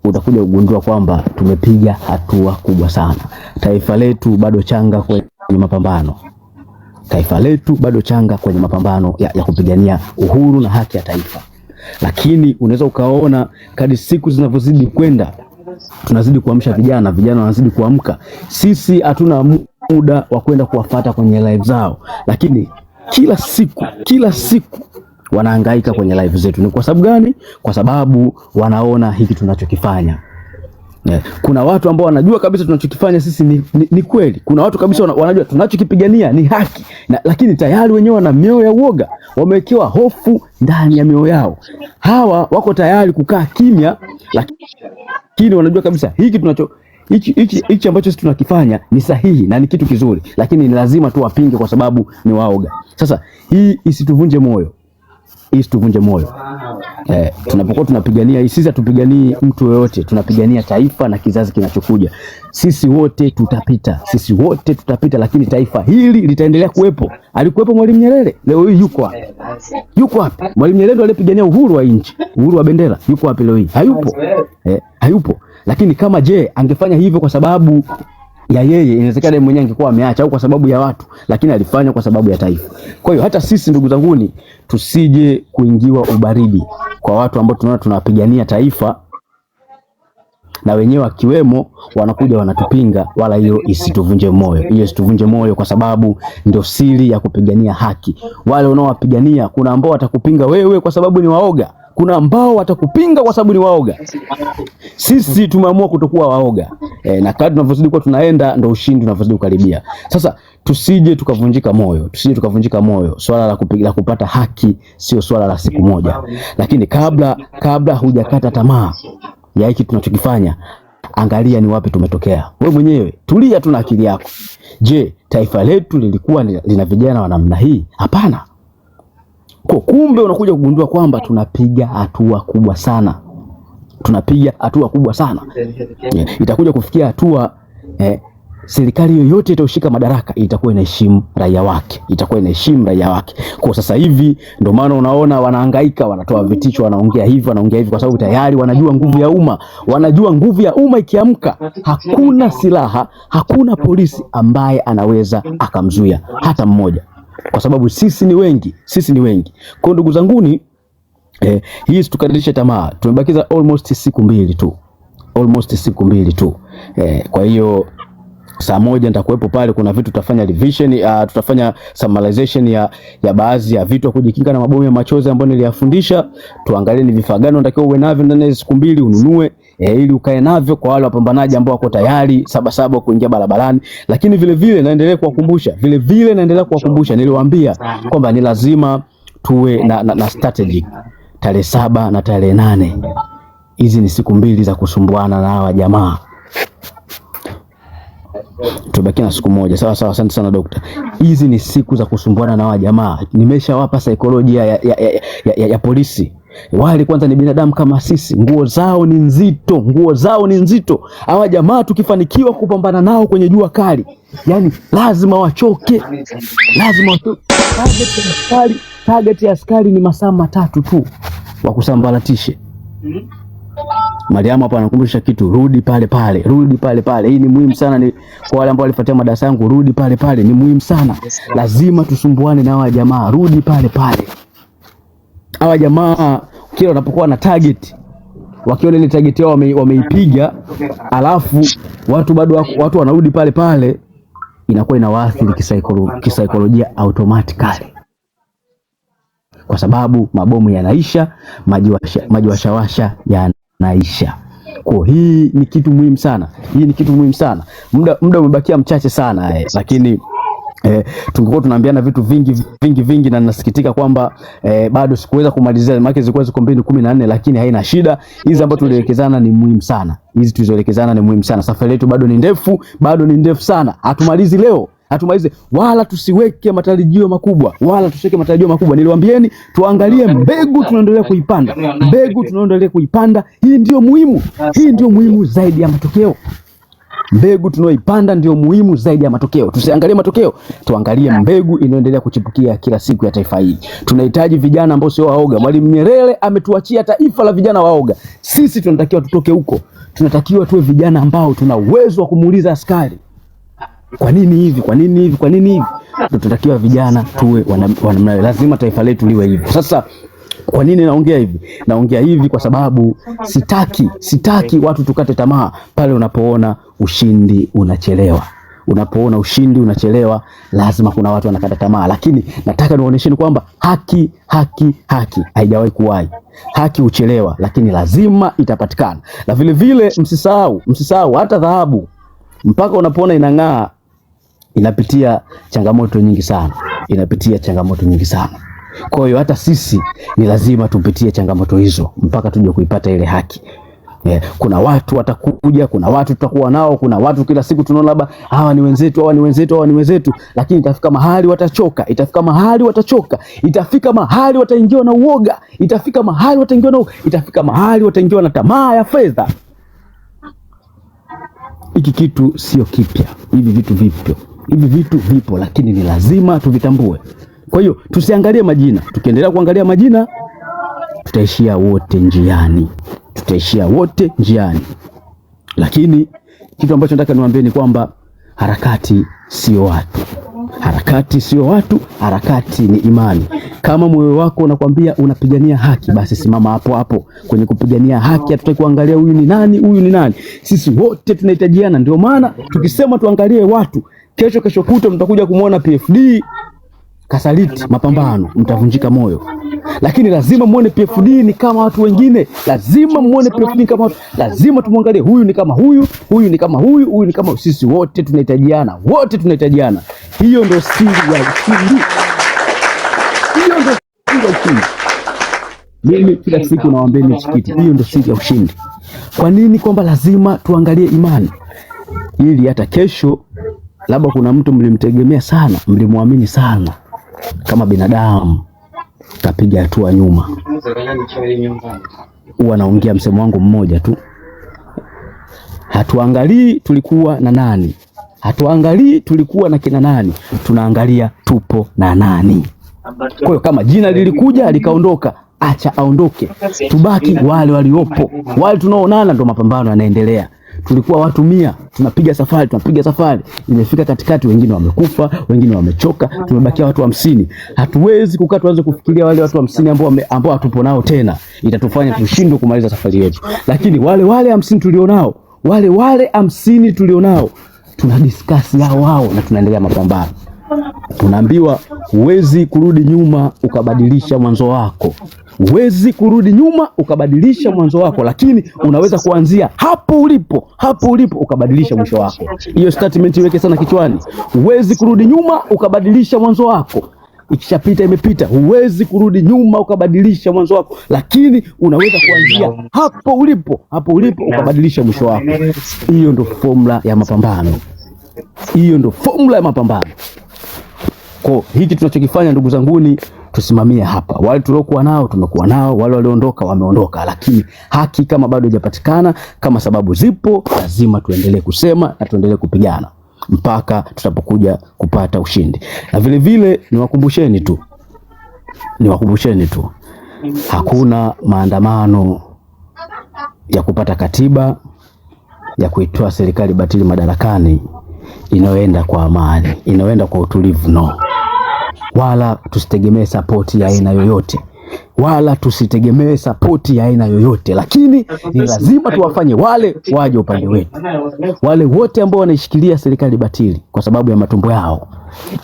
utakuja kugundua kwamba tumepiga hatua kubwa sana. Taifa letu bado changa kwa mapambano. Taifa letu bado changa kwenye mapambano ya kupigania uhuru na haki ya taifa. Lakini unaweza ukaona kadri siku zinavyozidi kwenda, tunazidi kuamsha vijana wanazidi kuamka. Sisi hatuna muda wa kwenda kuwafuata kwenye live zao, lakini kila siku wanahangaika kwenye live zetu. Ni kwa sababu gani? Kwa sababu wanaona hiki tunachokifanya. Kuna watu ambao wanajua kabisa tunachokifanya sisi ni kweli. Kuna watu kabisa wanajua tunachokipigania ni haki, lakini tayari wenyewe wana mioyo ya uoga, wamewekewa hofu ndani ya mioyo yao. Hawa wako tayari kukaa kimya, lakini wanajua kabisa hiki ambacho sisi tunakifanya ni sahihi na ni kitu kizuri, lakini ni lazima tu wapinge kwa sababu ni waoga. Sasa hii isituvunje moyo. Tunapokuwa tunapigania hii, sisi hatupiganii mtu yoyote, tunapigania taifa na kizazi kinachokuja. Sisi wote tutapita, lakini taifa hili litaendelea kuwepo. Alikuwepo Mwalimu Nyerere, leo hii yuko wapi? Mwalimu Nyerere alipigania uhuru wa nchi, uhuru wa bendera, yuko wapi leo hii? Hayupo. Lakini kama angefanya hivyo kwa sababu ya yeye, inawezekana mwenyewe angekuwa ameacha, au kwa sababu ya watu, lakini alifanya kwa sababu ya taifa. Kwa hiyo hata sisi ndugu zanguni, tusije kuingiwa ubaridi kwa watu ambao tunaona tunapigania taifa na wenyewe akiwemo wanakuja wanatupinga, wala hiyo isituvunje moyo. Kwa sababu ndio siri ya kupigania haki. Wale unaowapigania, kuna ambao watakupinga wewe kwa sababu ni waoga, kuna ambao watakupinga kwa sababu ni waoga. Sisi tumeamua kutokuwa waoga, na kadri tunavyozidi kwa tunaenda ndio ushindi unavyozidi kukaribia. Sasa tusije tukavunjika moyo. Swala la kupata haki sio swala la siku moja, lakini kabla hujakata tamaa ya hiki tunachokifanya, angalia ni wapi tumetokea. Wewe mwenyewe tulia tu na akili yako. Je, taifa letu lilikuwa lina vijana wa namna hii? Hapana. Kwa kumbe unakuja kugundua kwamba tunapiga hatua kubwa sana. Itakuja kufikia hatua serikali yoyote itaoshika madaraka itakuwa inaheshimu raia wake. Kwa sasa hivi ndio maana unaona wanahangaika, wanatoa vitisho, wanaongea hivi kwa sababu tayari wanajua nguvu ya umma ikiamka, hakuna silaha, hakuna polisi ambaye anaweza akamzuia hata mmoja, kwa sababu sisi ni wengi. Kwa ndugu zanguni, hii tukadirisha tamaa. Tumebakiza almost siku mbili tu. Kwa hiyo saa moja nitakuwepo pale. Kuna vitu tutafanya revision, tutafanya summarization ya baadhi ya vitu kujikinga na mabomu ya machozi ambayo niliyafundisha. Tuangalie ni vifaa gani unatakiwa uwe navyo ndani ya siku mbili, ununue ili ukae navyo kwa wale wapambanaji ambao wako tayari sabasaba kuingia barabarani. Lakini vile naendelea kuwakumbusha, niliwaambia kwamba ni lazima tuwe na strategy. Tarehe 7 na tarehe 8, hizi ni siku mbili za kusumbuana na hawa jamaa. Tubaki na siku moja. Sawa, asante sana dokta. Hizi ni siku za kusumbuana na hawa jamaa. Nimeshawapa saikolojia ya polisi. Wale kwanza ni binadamu kama sisi, nguo zao ni nzito. Hawa jamaa tukifanikiwa kupambana nao kwenye jua kali, yani lazima wachoke. Target ya askari ni masaa 3 tu wa kusambaratishe. Mariamu hapa anakumbusha kitu, rudi pale pale. Hii ni muhimu sana, ni kwa wale ambao walifuatia madarasa yangu, rudi pale pale, ni muhimu sana. Lazima tusumbuane na hawa jamaa, rudi pale pale. Hawa jamaa kila wanapokuwa na target, wakiona ile target yao wameipiga, alafu watu wanarudi pale pale, inakuwa inawaathiri kisaikolojia automatically, kwa sababu mabomu yanaisha, majiwashawasha yanaisha. Kwa hii ni kitu muhimu sana. Muda umebakia mchache sana, lakini tungekuwa tunaambiana vitu vingi na ninasikitika kwamba bado sikuweza kumalizia, maana zilikuwa ziko 14, lakini haina shida. Hizi ambazo tulielekezana ni muhimu sana. Safari yetu bado ni ndefu sana. Hatumalizi leo, wala tusiweke matarajio makubwa, Niliwaambieni tuangalie mbegu tunaendelea kuipanda. Hii ndio muhimu zaidi ya matokeo. Mbegu tunaoipanda ndio muhimu zaidi ya matokeo. Tusiangalie matokeo, tuangalie mbegu inayoendelea kuchipukia kila siku ya taifa hili. Tunahitaji vijana ambao sio waoga. Mwalimu Nyerere ametuachia taifa la vijana waoga. Sisi tunatakiwa tutoke huko. Tunatakiwa tuwe vijana ambao tuna uwezo wa kumuuliza askari, Kwa nini hivi? Kwa nini hivi? Kwa nini hivi? Tunatakiwa vijana tuwe wanamnayo, lazima taifa letu liwe hivyo. Sasa kwa nini naongea hivi? Naongea hivi kwa sababu sitaki watu tukate tamaa pale unapoona ushindi unachelewa. Unapoona ushindi unachelewa, lazima kuna watu wanakata tamaa, lakini nataka niwaonyesheni kwamba haki haijawahi kuwahi. Haki uchelewa, lakini lazima itapatikana. Na vile vile msisahau hata dhahabu mpaka unapoona inang'aa inapitia changamoto nyingi sana. Kwa hiyo hata sisi ni lazima tupitie changamoto hizo mpaka tuje kuipata ile haki. Kuna watu watakuja, kuna watu tutakuwa nao, kuna watu kila siku tunaona labda hawa ni wenzetu, lakini itafika mahali watachoka, itafika mahali wataingiwa na uoga, itafika mahali wataingiwa na tamaa ya fedha. Hiki kitu sio kipya, hivi vitu vipo, lakini ni lazima tuvitambue. Kwa hiyo tusiangalie majina. Tukiendelea kuangalia majina tutaishia wote njiani. Lakini kitu ambacho nataka niwaambie ni kwamba harakati sio watu, harakati ni imani. Kama moyo wako unakwambia unapigania haki, basi simama hapo kwenye kupigania haki. Hatutaki kuangalia huyu ni nani. Sisi wote tunahitajiana. Ndio maana tukisema tuangalie watu, kesho kuta mtakuja kumuona PFD kasaliti mapambano, mtavunjika moyo. Lakini lazima muone PFD ni kama watu wengine, lazima tumwangalie huyu ni kama huyu ni kama huyu. Sisi wote tunahitajiana, Hiyo ndio siri ya ushindi. Mimi kila siku nawaambia hichi kitu, hiyo ndio siri ya ushindi. Kwa nini? Kwamba lazima tuangalie imani, ili hata kesho labda kuna mtu mlimtegemea sana, mlimwamini sana, kama binadamu kapiga hatua nyuma. Huwa naongea msemo wangu mmoja tu, hatuangalii tulikuwa na nani, hatuangalii tulikuwa na kina nani, tunaangalia tupo na nani. Kwa hiyo kama jina lilikuja likaondoka, acha aondoke, tubaki wale waliopo, wale tunaoonana, ndo mapambano yanaendelea. Tulikuwa watu 100, tunapiga safari, imefika katikati, wengine wamekufa, wengine wamechoka, tumebakia watu 50. Hatuwezi kukaa tuanze kufikiria wale watu 50 ambao hatupo nao tena, itatufanya tushindwe kumaliza safari yetu. Lakini wale 50 tulionao, tuna discuss hao na tunaendelea mapambano. Tunaambiwa huwezi kurudi nyuma ukabadilisha mwanzo wako, lakini unaweza kuanzia hapo ulipo ukabadilisha mwisho wako. Hiyo statement iweke sana kichwani. Huwezi kurudi nyuma ukabadilisha mwanzo wako. Ikishapita imepita. Huwezi kurudi nyuma ukabadilisha mwanzo wako, lakini unaweza kuanzia hapo ulipo ukabadilisha mwisho wako. Hiyo ndio formula ya mapambano. Kwa hiki tunachokifanya, ndugu zanguni, tusimamie hapa. Wale tuliokuwa nao tumekuwa nao, wale walioondoka wameondoka, lakini haki kama bado haijapatikana, kama sababu zipo, lazima tuendelee kusema na tuendelee kupigana mpaka tutapokuja kupata ushindi. Na vile vile niwakumbusheni tu, hakuna maandamano ya kupata katiba ya kuitoa serikali batili madarakani inayoenda kwa amani, inayoenda kwa utulivu, no. Wala tusitegemee support ya aina yoyote, lakini ni lazima tuwafanye wale waje upande wetu. Wale wote ambao wanaishikilia serikali batili kwa sababu ya matumbo yao,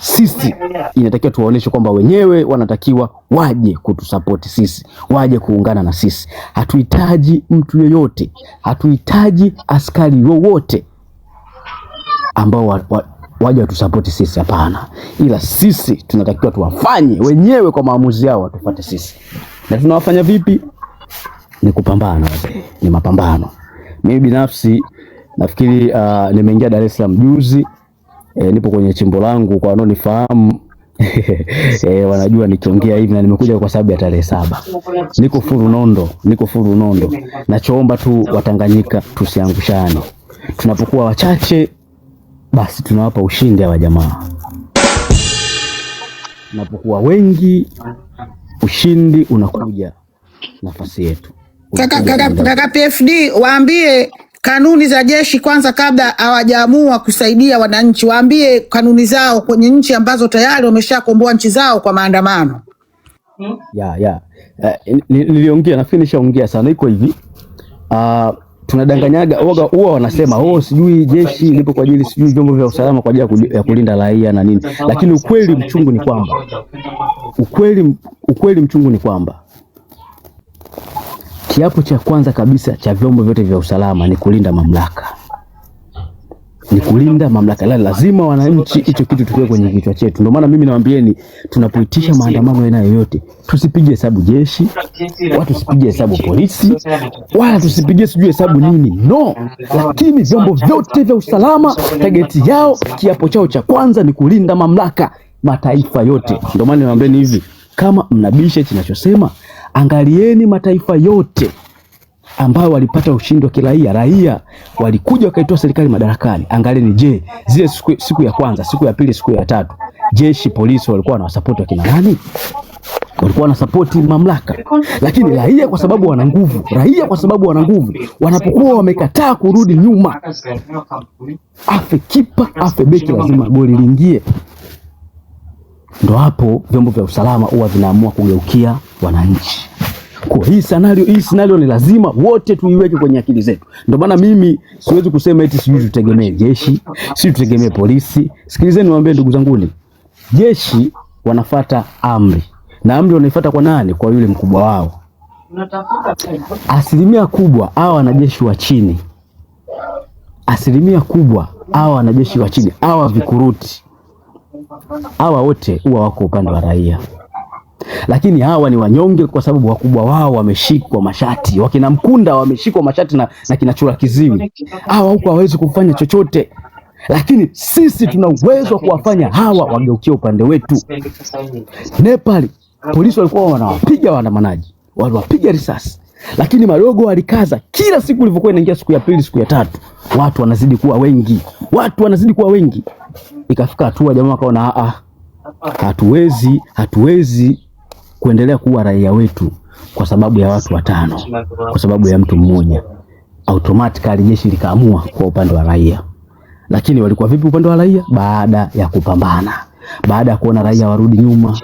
sisi inatakiwa tuwaoneshe kwamba wenyewe wanatakiwa waje kutusupport sisi, waje kuungana na sisi. Hatuhitaji mtu yoyote, hatuhitaji askari wowote ambao waje watusapoti sisi, hapana. Ila sisi tunatakiwa tuwafanye wenyewe kwa maamuzi yao, watufuate sisi. Na tunawafanya vipi? Ni kupambana, ni mapambano. Mimi binafsi nafikiri nimeingia Dar es Salaam juzi, nipo kwenye chimbo langu, kwa wanaonifahamu wanajua nikiongea hivi, na nimekuja kwa sababu ya tarehe 7. Niko furu nondo. Nachoomba tu Watanganyika tusiangushane. Tunapokuwa wachache, basi tunawapa ushindi wa jamaa. Tunapokuwa wengi, ushindi unakuja nafasi yetu. Kaka PFD, waambie kanuni za jeshi kwanza, kabla hawajaamua kusaidia wananchi, waambie kanuni zao kwenye nchi ambazo tayari wameshakomboa nchi zao kwa maandamano. Niliongea, nafikiri nishaongea sana. Iko hivi, tunadanganyaga huwa wanasema sijui jeshi lipo kwa ajili, sijui vyombo vya usalama kwa ajili ya kulinda raia na nini, lakini ukweli mchungu ni kwamba kiapo cha kwanza kabisa cha vyombo vyote vya usalama ni kulinda mamlaka. Lazima wananchi, hicho kitu tukiwe kwenye kichwa chetu. Ndio maana mimi nawaambieni, tunapoitisha maandamano aina yoyote, tusipige hesabu jeshi, watu tusipige hesabu polisi, wala tusipige sijui hesabu nini, no. Lakini vyombo vyote vya usalama, target yao, kiapo chao cha kwanza ni kulinda mamlaka, mataifa yote. Ndio maana nawaambieni hivi, kama mnabisha kinachosema, angalieni mataifa yote ambao walipata ushindi wa kiraia, raia walikuja wakaitoa serikali madarakani. Angalieni, je, zile siku ya kwanza, siku ya pili, siku ya tatu, jeshi, polisi walikuwa wanawasupport wakina nani? Walikuwa wanasupport mamlaka. Lakini raia kwa sababu wana nguvu, wanapokuwa wamekataa kurudi nyuma, afe kipa afe beki, lazima goli liingie. Ndo hapo vyombo vya usalama huwa vinaamua kugeukia wananchi. Kwa hii scenario ni lazima wote tuiweke kwenye akili zetu. Ndio maana mimi siwezi kusema eti sijui tutegemee jeshi, sijui tutegemee polisi. Sikilizeni niwaambie ndugu zanguni, jeshi wanafuata amri. Na amri wanaifuata kwa nani? Kwa yule mkubwa wao. Asilimia kubwa hawa wanajeshi wa chini, hawa vikuruti, hawa wote huwa wako upande wa raia. Lakini hawa ni wanyonge kwa sababu wakubwa wao wameshikwa mashati. Wakina Mkunda wameshikwa mashati na kina Chura Kiziwi. Hawa huko hawezi kufanya chochote. Lakini sisi tuna uwezo wa kuwafanya hawa wageukie upande wetu. Nepal polisi walikuwa wanawapiga waandamanaji, waliwapiga risasi. Lakini madogo walikaza. Kila siku ilivyokuwa inaingia siku ya pili, siku ya tatu, watu wanazidi kuwa wengi. Ikafika hatua jamaa wakaona hatuwezi kuendelea kuwa raia wetu kwa sababu ya watu watano, kwa sababu ya mtu mmoja. Automatically jeshi likaamua kwa upande wa raia. Lakini walikuwa vipi upande wa raia? Baada ya kupambana, baada ya kuona raia warudi nyuma.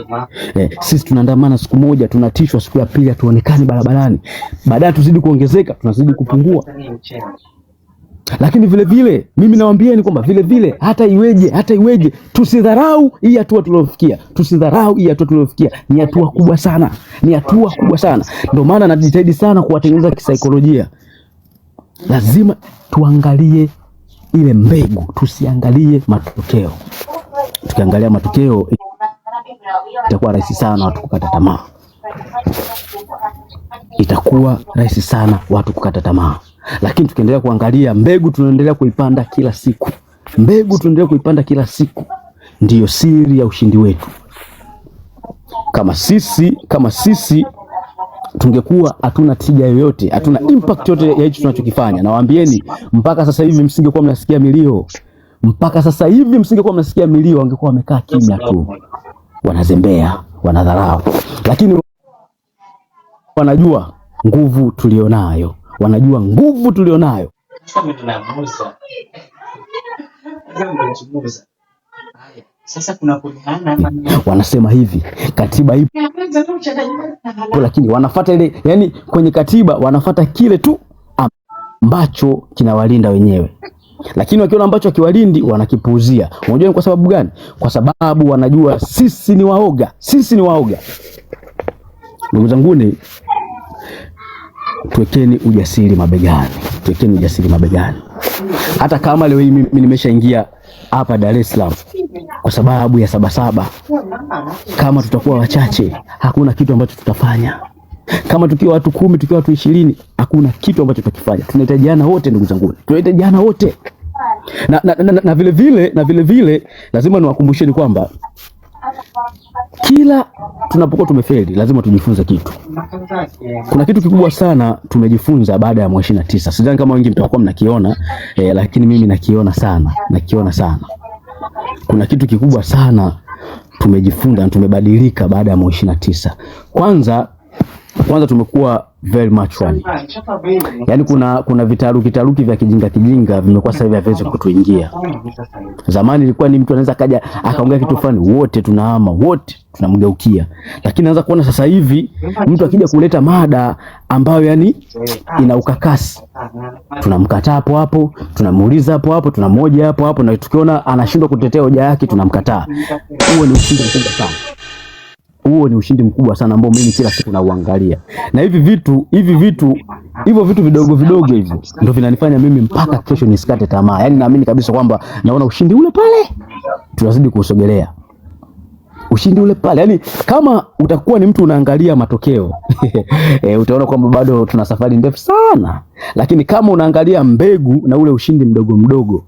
Sisi tunaandamana siku moja, tunatishwa siku ya pili tuonekane barabarani. Baadaye tuzidi kuongezeka, tunazidi kupungua. Lakini vile vile mimi nawaambieni kwamba vile vile hata iweje tusidharau hii hatua tuliofikia. Ni hatua kubwa sana. Ndio maana najitahidi sana kuwatengeneza kisaikolojia. Lazima tuangalie ile mbegu, tusiangalie matokeo. Tukiangalia matokeo itakuwa rahisi sana watu kukata tamaa. Lakini tukiendelea kuangalia mbegu, tunaendelea kuipanda kila siku. Ndiyo siri ya ushindi wetu. Kama sisi tungekuwa hatuna tija yoyote, hatuna impact yote ya hicho tunachokifanya. Na waambieni, mpaka sasa hivi msingekuwa mnasikia milio. Wangekuwa wamekaa kimya tu, wanazembea, wanadharau. Lakini wanajua nguvu tulionayo. Wanasema hivi, katiba ipo, lakini wanafuata ile, yani kwenye katiba wanafuata kile tu ambacho kinawalinda wenyewe. Lakini wakiona ambacho kiwalindi wanakipuuzia. Unajua ni kwa sababu gani? Kwa sababu wanajua sisi ni waoga. Ndugu zanguni, tuwekeni ujasiri mabegani. Hata kama leo hii mimi nimeshaingia hapa Dar es Salaam kwa sababu ya Sabasaba, kama tutakuwa wachache hakuna kitu ambacho tutafanya. Kama tukiwa watu 10, tukiwa watu 20, hakuna kitu ambacho tutakifanya. Tunahitajiana wote ndugu zangu. Na vile vile lazima niwakumbusheni kwamba kila tunapokuwa tumefeli lazima tujifunze kitu. Kuna kitu kikubwa sana tumejifunza baada ya 29. Sidhani kama wengi mtakuwa mnakiona, lakini mimi nakiona sana. Kuna kitu kikubwa sana tumejifunza na tumebadilika baada ya 29. Kwanza tumekuwa very much one. Yani kuna vitaruki vya kijinga vimekuwa sasa hivi haviwezi kutuingia. Zamani ilikuwa ni mtu anaweza kaja akaongea kitu fulani wote tunahama, wote tunamgeukia. Lakini anza kuona sasa hivi mtu akija kuleta mada ambayo yani ina ukakasi, tunamkataa hapo, tunamuuliza hapo, tunamhoja hapo, na tukiona anashindwa kutetea hoja yake tunamkataa. Huo ni ushindi mkubwa sana. Huo ni ushindi mkubwa sana ambao mimi kila siku nauangalia. Na hivyo vitu vidogo hivyo ndio vinanifanya mimi mpaka kesho nisikate tamaa. Yaani naamini kabisa kwamba naona ushindi ule pale tunazidi kusogelea. Ushindi ule pale. Yaani kama utakuwa ni mtu unaangalia matokeo utaona kwamba bado tuna safari ndefu sana. Lakini kama unaangalia mbegu na ule ushindi mdogo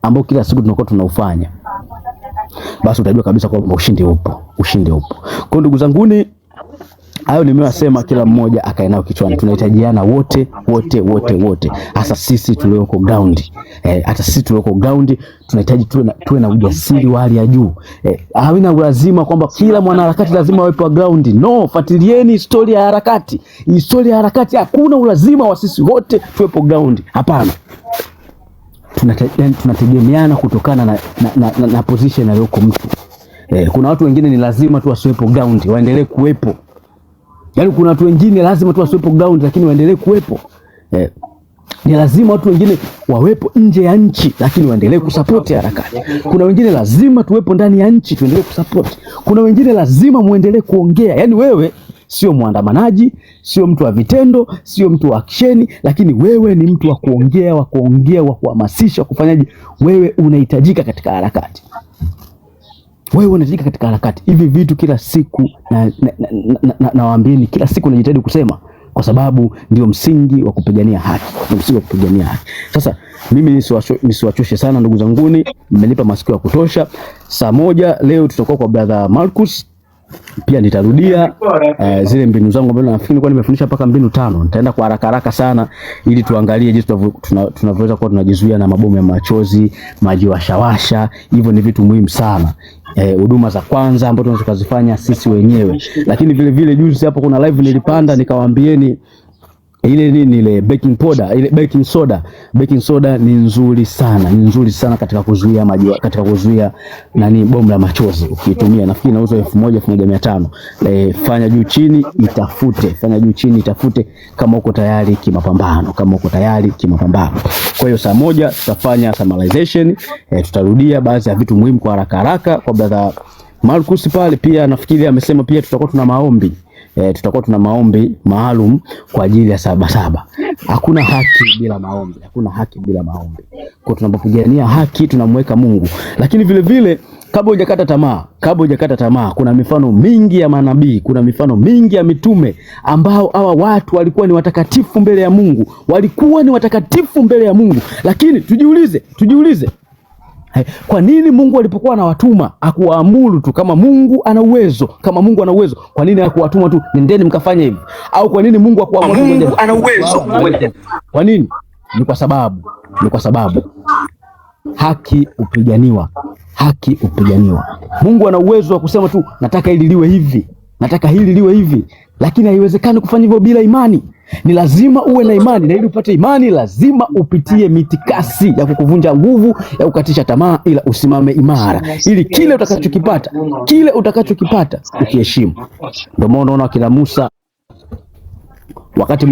ambao kila siku tunakuwa tunaufanya, basi utajua kabisa kwamba ushindi upo. Kwa ndugu zanguni, hayo nimewasema, kila mmoja akae nao kichwani. Tunahitajiana wote. Hasa sisi tulioko ground, tunahitaji tuwe na ujasiri wa hali ya juu. Hawina lazima kwamba kila mwanaharakati lazima awepo ground. No, fuatilieni historia ya harakati. Historia ya harakati hakuna ulazima wa sisi wote tuwepo ground. Hapana. Tunategemeana kutokana na position aliyoko mtu. Kuna watu wengine ni lazima tu wasiwepo ground, waendelee kuwepo. Yaani kuna watu wengine lazima tu wasiwepo ground lakini waendelee kuwepo. Ni lazima watu wengine wawepo nje ya nchi lakini waendelee kusupport harakati. Kuna wengine lazima tuwepo ndani ya nchi tuendelee kusupport. Kuna wengine lazima muendelee kuongea. Yaani wewe sio muandamanaji, sio mtu wa vitendo, sio mtu wa action, lakini wewe ni mtu wa kuongea, wa kuhamasisha, kufanyaje? Wewe unahitajika katika harakati. Hivi vitu kila siku nawaambieni, kila siku najitahidi kusema, kwa sababu ndio msingi wa kupigania haki. Sasa mimi nisiwachoshe sana ndugu zanguni, mmenipa masikio ya kutosha. Saa 1 leo tutakuwa kwa brother Marcus. Pia nitarudia zile mbinu zangu ambazo nafikiri nilikuwa nimefundisha mpaka mbinu 5. Nitaenda kwa haraka sana ili tuangalie jinsi tunavyoweza kuwa tunajizuia na mabomu ya machozi, maji washawasha. Hivyo ni vitu muhimu sana. Huduma za kwanza ambazo tunaweza kuzifanya sisi wenyewe. Lakini vile juzi hapo kuna live nilipanda nikawaambieni ile baking soda ni nzuri sana katika kuzuia maji, katika kuzuia bomu la machozi. Ukitumia nafikiri inauzwa 1500. Fanya juu chini itafute kama uko tayari kimapambano, Kwa hiyo saa 1 tutafanya summarization, tutarudia baadhi ya vitu muhimu kwa haraka kwa brother Marcus pale. Pia nafikiri amesema pia tutakuwa tuna maombi maalum kwa ajili ya Sabasaba. Hakuna haki bila maombi. Kwa tunapopigania haki tunamweka Mungu. Lakini vile kabla hujakata tamaa, kuna mifano mingi ya manabii, kuna mifano mingi ya mitume ambao hawa watu walikuwa ni watakatifu mbele ya Mungu. Lakini tujiulize kwa nini Mungu alipokuwa anawatuma hakuwaamuru tu? Kama Mungu ana uwezo, kwa nini hakuwatuma tu nendeni mkafanye hivi? Au kwa nini Mungu hakuamuru? Mungu ana uwezo. Kwa nini? Ni kwa sababu haki upiganiwa. Mungu ana uwezo wa kusema tu nataka hili liwe hivi, lakini haiwezekani kufanya hivyo bila imani. Ni lazima uwe na imani, na ili upate imani lazima upitie mitikasi ya kukuvunja nguvu, ya kukatisha tamaa, ila usimame imara ili kile utakachokipata ukiheshimu. Ndio maana unaona kila Musa wakati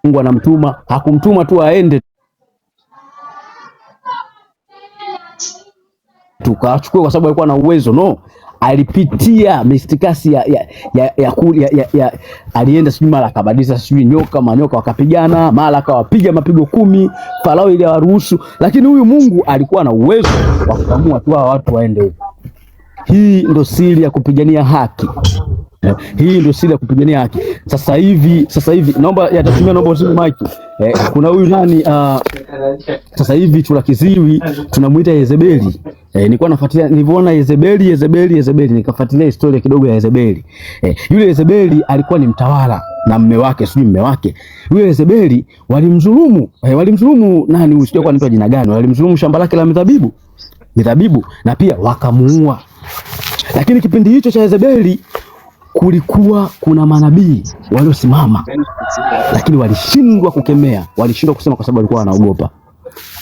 Mungu anamtuma, hakumtuma tu aende tukachukua kwa sababu alikuwa na uwezo. No, alipitia mistikasi ya alienda sijui mara akabadilisha sijui manyoka wakapigana, mara akawapiga mapigo 10 Farao ili awaruhusu. Lakini huyu Mungu alikuwa na uwezo wa kuamua tu watu waende huko. Hii ndio siri ya kupigania haki. Sasa hivi naomba uzime mic. Kuna huyu nani sasa hivi tuna kiziwi tunamuita Yezebeli. Nilikuwa nafuatilia, niliona Yezebeli nikafuatilia historia kidogo ya Yezebeli. Yule Yezebeli alikuwa ni mtawala na mume wake. Yule Yezebeli walimdhulumu nani, usijue kwa anaitwa jina gani, walimdhulumu shamba lake la mizabibu na pia wakamuua. Lakini kipindi hicho cha Yezebeli kulikuwa kuna manabii waliosimama, lakini walishindwa kukemea, walishindwa kusema kwa sababu walikuwa wanaogopa.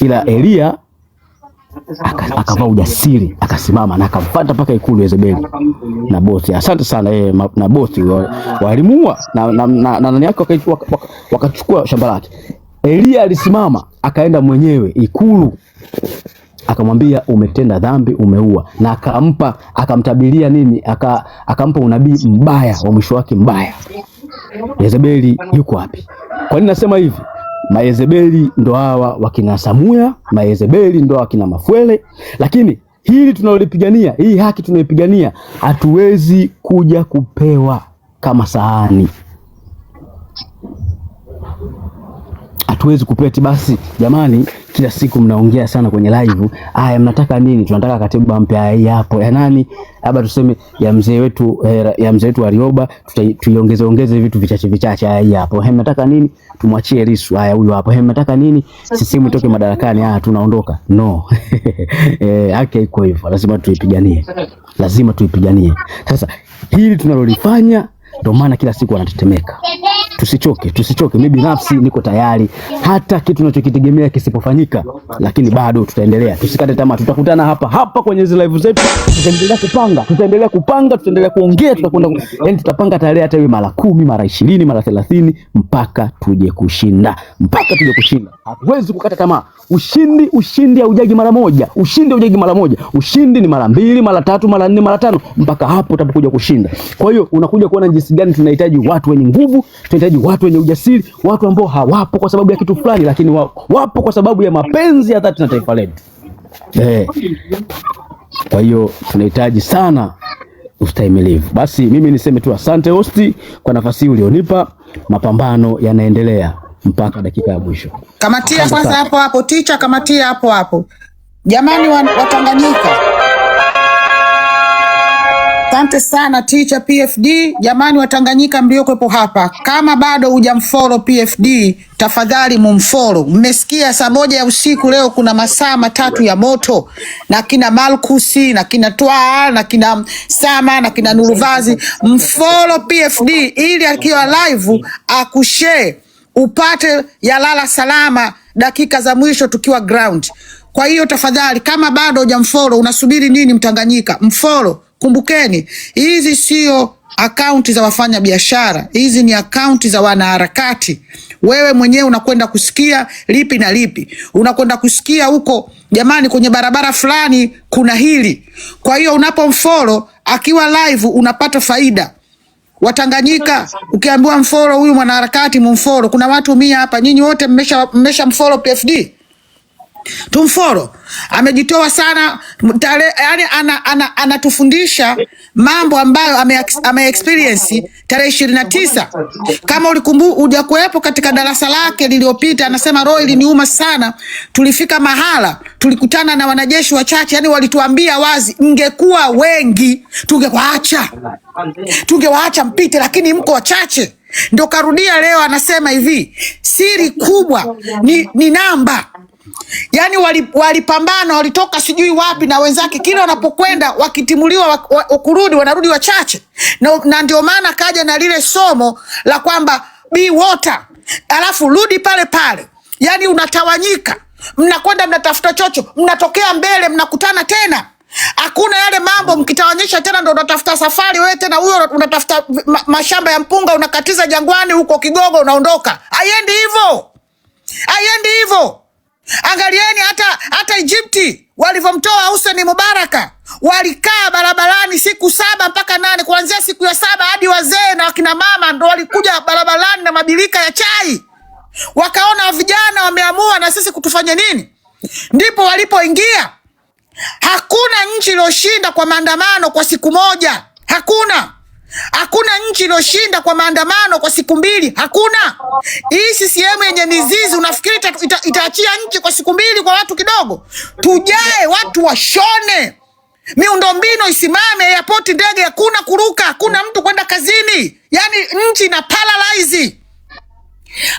Ila Elia akavaa ujasiri, akasimama na akamfuata mpaka ikulu Yezebeli na bosi. Asante sana na bosi walimuua na nani yake wakachukua shamba lake. Elia alisimama akaenda mwenyewe ikulu, akamwambia umetenda dhambi, umeua, na akamtabiria nini, akampa unabii mbaya wa mwisho wake mbaya. Yezebeli yuko wapi? Kwa nini nasema hivi? Mayezebeli ndo hawa wakina Samuya, mayezebeli ndo wakina Mafwele, lakini hili tunalolipigania, hii haki tunayoipigania, hatuwezi kuja kupewa kama sahani. Hatuwezi kupeti basi. Jamani, kila siku mnaongea sana kwenye live. Aya, mnataka nini? Tunataka katiba mpya hii hapo. Ya nani? Labda tuseme ya mzee wetu Warioba, tuiongeze vitu vichache hii hapo. Mnataka nini? Tumwachie Lissu. Haya, huyo hapo. Mnataka nini? CCM itoke madarakani. Tunaondoka. No. Haki iko hivyo. Lazima tuipiganie. Lazima tuipiganie. Sasa hili tunalolifanya ndio maana kila siku wanatetemeka. Tusichoke. Mimi binafsi niko tayari hata kitu tunachokitegemea kisipofanyika, lakini bado tutaendelea. Tusikate tamaa. Tutakutana hapa kwenye hizo live zetu. Tutaendelea kupanga, tutaendelea kuongea, tutapanga tarehe hata iwe mara 10, mara 20, mara 30 mpaka tuje kushinda. Hatuwezi kukata tamaa. Ushindi haujagi mara moja. Ushindi ni mara 2, mara 3, mara 4, mara 5 mpaka hapo utapokuja kushinda. Kwa hiyo unakuja kuona jinsi gani tunahitaji watu wenye nguvu, tunahitaji watu wenye ujasiri, watu ambao hawapo kwa sababu ya kitu fulani, lakini wapo kwa sababu ya mapenzi ya dhati na taifa letu. Kwa hiyo tunahitaji sana ustahimilivu. Basi mimi niseme tu asante hosti kwa nafasi hii ulionipa. Mapambano yanaendelea mpaka dakika ya mwisho. Kamatia kwanza hapo teacher, kamatia hapo. Jamani Watanganyika. Asante sana teacher PFD. Jamani Watanganyika mlioko hapa, kama bado hujamfollow PFD, tafadhali mumfollow. Mmesikia saa 1 ya usiku leo kuna masaa 3 ya moto na kina Malkusi na kina Twaa na kina Sama na kina Nuruvazi. Mfollow PFD ili akiwa live akushare, upate yalala salama dakika za mwisho tukiwa ground. Kwa hiyo tafadhali, kama bado hujamfollow, unasubiri nini Mtanganyika? Mfollow. Kumbukeni, hizi sio akaunti za wafanya biashara, hizi ni akaunti za wanaharakati. Wewe mwenyewe unakwenda kusikia lipi na lipi, unakwenda kusikia huko jamani kwenye barabara fulani kuna hili. Kwa hiyo unapomfollow akiwa live unapata faida. Watanganyika, ukiambiwa mfollow huyu mwanaharakati mumfollow. Kuna watu 100 hapa, nyinyi wote mmesha mfollow PFD. Tumfollow. Amejitoa sana, yani anatufundisha mambo ambayo ame experience tarehe 29. Kama ulikumbuka kuwepo katika darasa lake liliopita, anasema roho iliniuma sana. Tulifika mahala tulikutana na wanajeshi wachache, yani walituambia wazi, ingekuwa wengi tungewaacha mpite, lakini mko wachache. Ndio karudia leo anasema hivi, siri kubwa ni namba. Yani walipambana, walitoka sijui wapi na wenzake, kila wanapokwenda wakitimuliwa kurudi wanarudi wachache. Na ndio maana kaja na lile somo la kwamba be water, alafu rudi pale pale. Yani unatawanyika, mnakwenda mnatafuta chocho, mnatokea mbele mnakutana tena. Hakuna yale mambo mkitawanyisha tena ndo unatafuta safari wewe tena, huyo unatafuta mashamba ya mpunga unakatiza jangwani huko Kigogo unaondoka. Haiendi hivyo. Angalieni hata Egypti walivyomtoa Hussein Mubaraka, walikaa barabarani siku 7 mpaka 8, kuanzia siku ya 7 hadi wazee na wakina mama ndo walikuja barabarani na mabilika ya chai. Wakaona vijana wameamua na sisi kutufanya nini, ndipo walipoingia. Hakuna nchi iliyoshinda kwa maandamano kwa siku moja. Hakuna nchi iliyoshinda kwa maandamano kwa siku 2. Hakuna. Hii CCM yenye mizizi unafikiri itaachia nchi kwa siku 2 kwa watu kidogo? Tujae watu washone. Miundombinu isimame, airport ndege hakuna kuruka, hakuna mtu kwenda kazini. Yani nchi ina paralyze.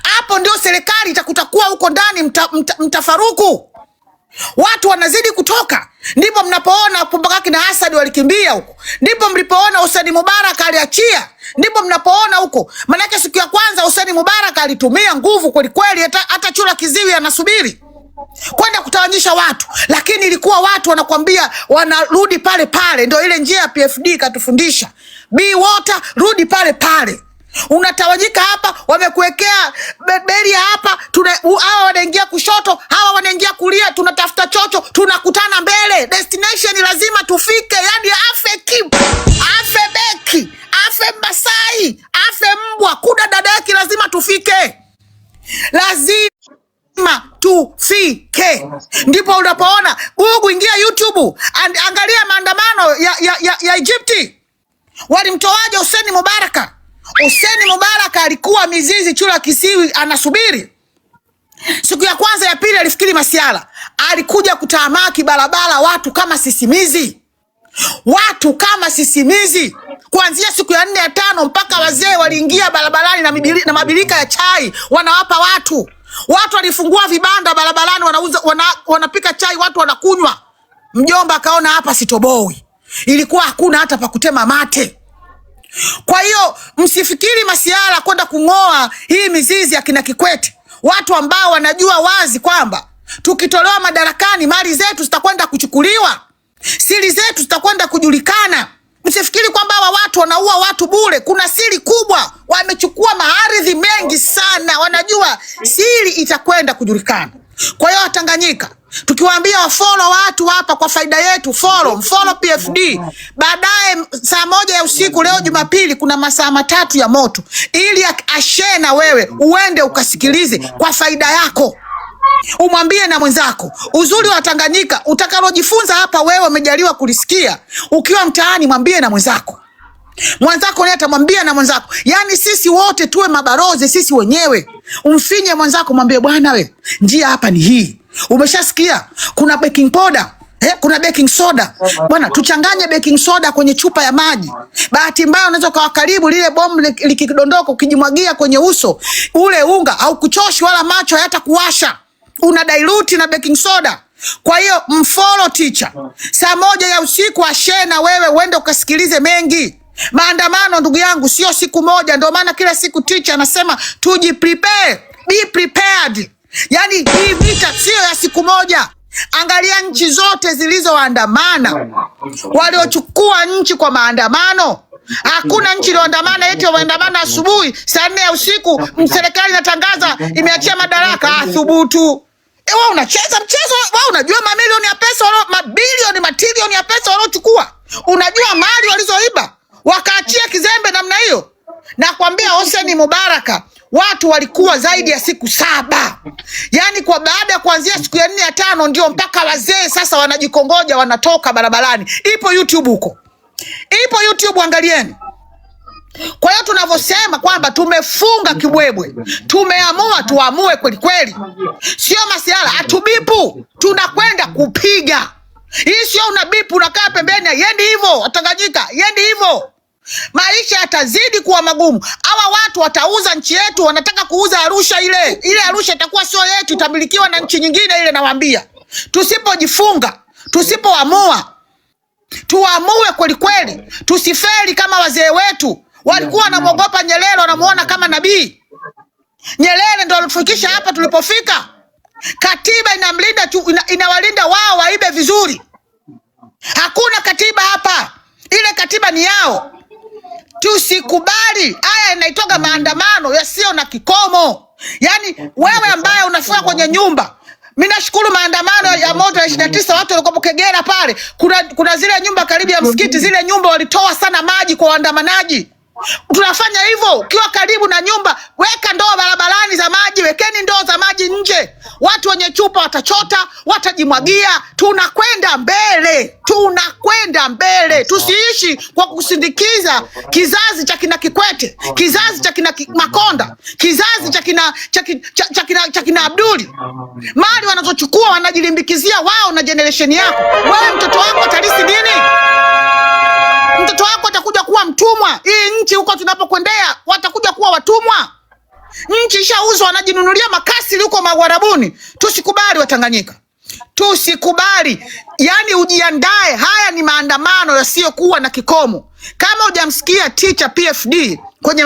Hapo ndio serikali itakutakuwa huko ndani mtafaruku. watu wanazidi kutoka. Ndipo mnapoona mpaka kina Hassan walikimbia huko, ndipo mlipoona Hussein Mubarak aliachia, ndipo mnapoona huko. Manake siku ya kwanza Hussein Mubarak alitumia nguvu kweli kweli, hata Chura Kiziwi anasubiri kwenda kutawanyisha watu, lakini ilikuwa watu wanakwambia wanarudi pale pale. Ndio ile njia ya PFD katufundisha, be water, rudi pale pale. Unatawanyika hapa, wamekuwekea beria hapa, hawa wanaingia kushoto, hawa wanaingia kulia, tunatafuta chocho, tunakutana mbele. Destination lazima tufike, yani afe Kim, afe Beki, afe Masai, afe mbwa, kuda dadaki, lazima tufike, lazima tufike. Ndipo unapoona Google, ingia YouTube, angalia maandamano ya Egypti, walimtoaje Hussein Mubarak. Hussein Mubarak alikuwa mizizi Chura Kiziwi anasubiri. Siku ya kwanza ya pili alifikiri masiala, alikuja kutamaki barabara watu kama sisimizi. Watu kama sisimizi. Kuanzia siku ya 4 ya 5 mpaka wazee waliingia barabarani na mabilika ya chai wanawapa watu. Watu walifungua vibanda barabarani wanapika chai, watu wanakunywa. Mjomba akaona hapa sitoboi. Ilikuwa hakuna hata pa kutema mate. Kwa hiyo msifikiri masiara kwenda kungoa hii mizizi ya kina Kikwete. Watu ambao wanajua wazi kwamba tukitolewa madarakani mali zetu zitakwenda kuchukuliwa, siri zetu zitakwenda kujulikana. Msifikiri kwamba hawa watu wanaua watu bure. Kuna siri kubwa, wamechukua maardhi mengi sana, wanajua siri itakwenda kujulikana. Kwa hiyo Tanganyika, tukiwaambia wafollow watu hapa kwa faida yetu, follow PFD. Baadaye saa 1 ya usiku leo Jumapili kuna masaa 3 ya moto, ili ashare na wewe uende ukasikilize kwa faida yako. Umwambie na mwenzako. Uzuri wa Tanganyika, utakalojifunza hapa wewe umejaliwa kulisikia. Ukiwa mtaani mwambie na mwenzako. Mwenzako naye atamwambia na mwenzako. Yani sisi wote tuwe mabarozi sisi wenyewe. Umfinye mwenzako, mwambie bwana we, njia hapa ni hii. Umeshasikia kuna baking powder, kuna baking soda. Bwana tuchanganye baking soda kwenye chupa ya maji. Bahati mbaya unaweza kwa karibu lile bomu likidondoka ukijimwagia kwenye uso, ule unga au kuchoshi wala macho hata kuwasha. Una dilute na baking soda. Kwa hiyo mfollow teacher. Saa 1 ya usiku ashare na wewe uende ukasikilize mengi. Maandamano ndugu yangu sio siku moja, ndio maana kila siku teacher anasema prepare, be prepared. Yani hii vita sio ya siku moja. Angalia nchi zote zilizoandamana, waliochukua nchi kwa maandamano. Hakuna nchi iliyoandamana eti waandamana asubuhi saa 4 ya usiku serikali inatangaza imeachia madaraka. Thubutu. Wewe unacheza mchezo, wewe unajua mamilioni ya pesa mabilioni matrilioni ya pesa waliochukua. Unajua mali walizoiba wakaachia kizembe namna hiyo. Na kuambia Hussein Mubarak watu walikuwa zaidi ya siku 7. Yani kwa baada ya kuanzia siku ya 4 ya 5 ndio mpaka wazee sasa wanajikongoja wanatoka barabarani. Ipo YouTube huko. Ipo YouTube, angalieni. Kwa hiyo tunavyosema kwamba tumefunga kibwebwe, tumeamua tuamue kweli kweli. Sio masiala atubipu, tunakwenda kupiga. Hii sio unabipu unakaa pembeni, yendi hivyo Tanganyika, yendi hivyo. Maisha yatazidi kuwa magumu. Hawa watu watauza nchi yetu, wanataka kuuza Arusha ile. Ile Arusha itakuwa sio yetu, itamilikiwa na nchi nyingine ile nawaambia. Tusipojifunga, tusipoamua, tuamue kweli kweli, tusifeli kama wazee wetu. Walikuwa wanamwogopa Nyerere, wanamuona kama nabii. Nyerere ndio alifikisha hapa tulipofika. Katiba inamlinda, inawalinda wao waibe vizuri. Hakuna katiba hapa. Ile katiba ni yao. Tusikubali. Haya inaitoka maandamano yasio na kikomo. Yani wewe ambaye unafika kwenye nyumba, mimi nashukuru maandamano ya moto ya 29 watu walikuwa Kagera pale. Kuna zile nyumba karibu ya msikiti, zile nyumba walitoa sana maji kwa waandamanaji. Tunafanya hivyo, ukiwa karibu na nyumba, weka ndoo barabarani za maji, wekeni ndoo za maji nje. Watu wenye chupa watachota, watajimwagia. Tunakwenda mbele, tunakwenda mbele. Tusiishi kwa kusindikiza kizazi cha kina Kikwete, kizazi cha kina Makonda, kizazi cha kina Abduli. Mali wanazochukua wanajilimbikizia wao na generation yako. Wewe mtoto wako atalisi nini? Mtoto wako atakuja kuwa mtumwa. Hii nchi huko tunapokwendea watakuja kuwa watumwa. Nchi ishauzwa, wanajinunulia makasiri huko Magwarabuni. Tusikubali Watanganyika. Tusikubali. Yani ujiandae, haya ni maandamano yasiyokuwa na kikomo. Kama hujamsikia teacher PFD kwenye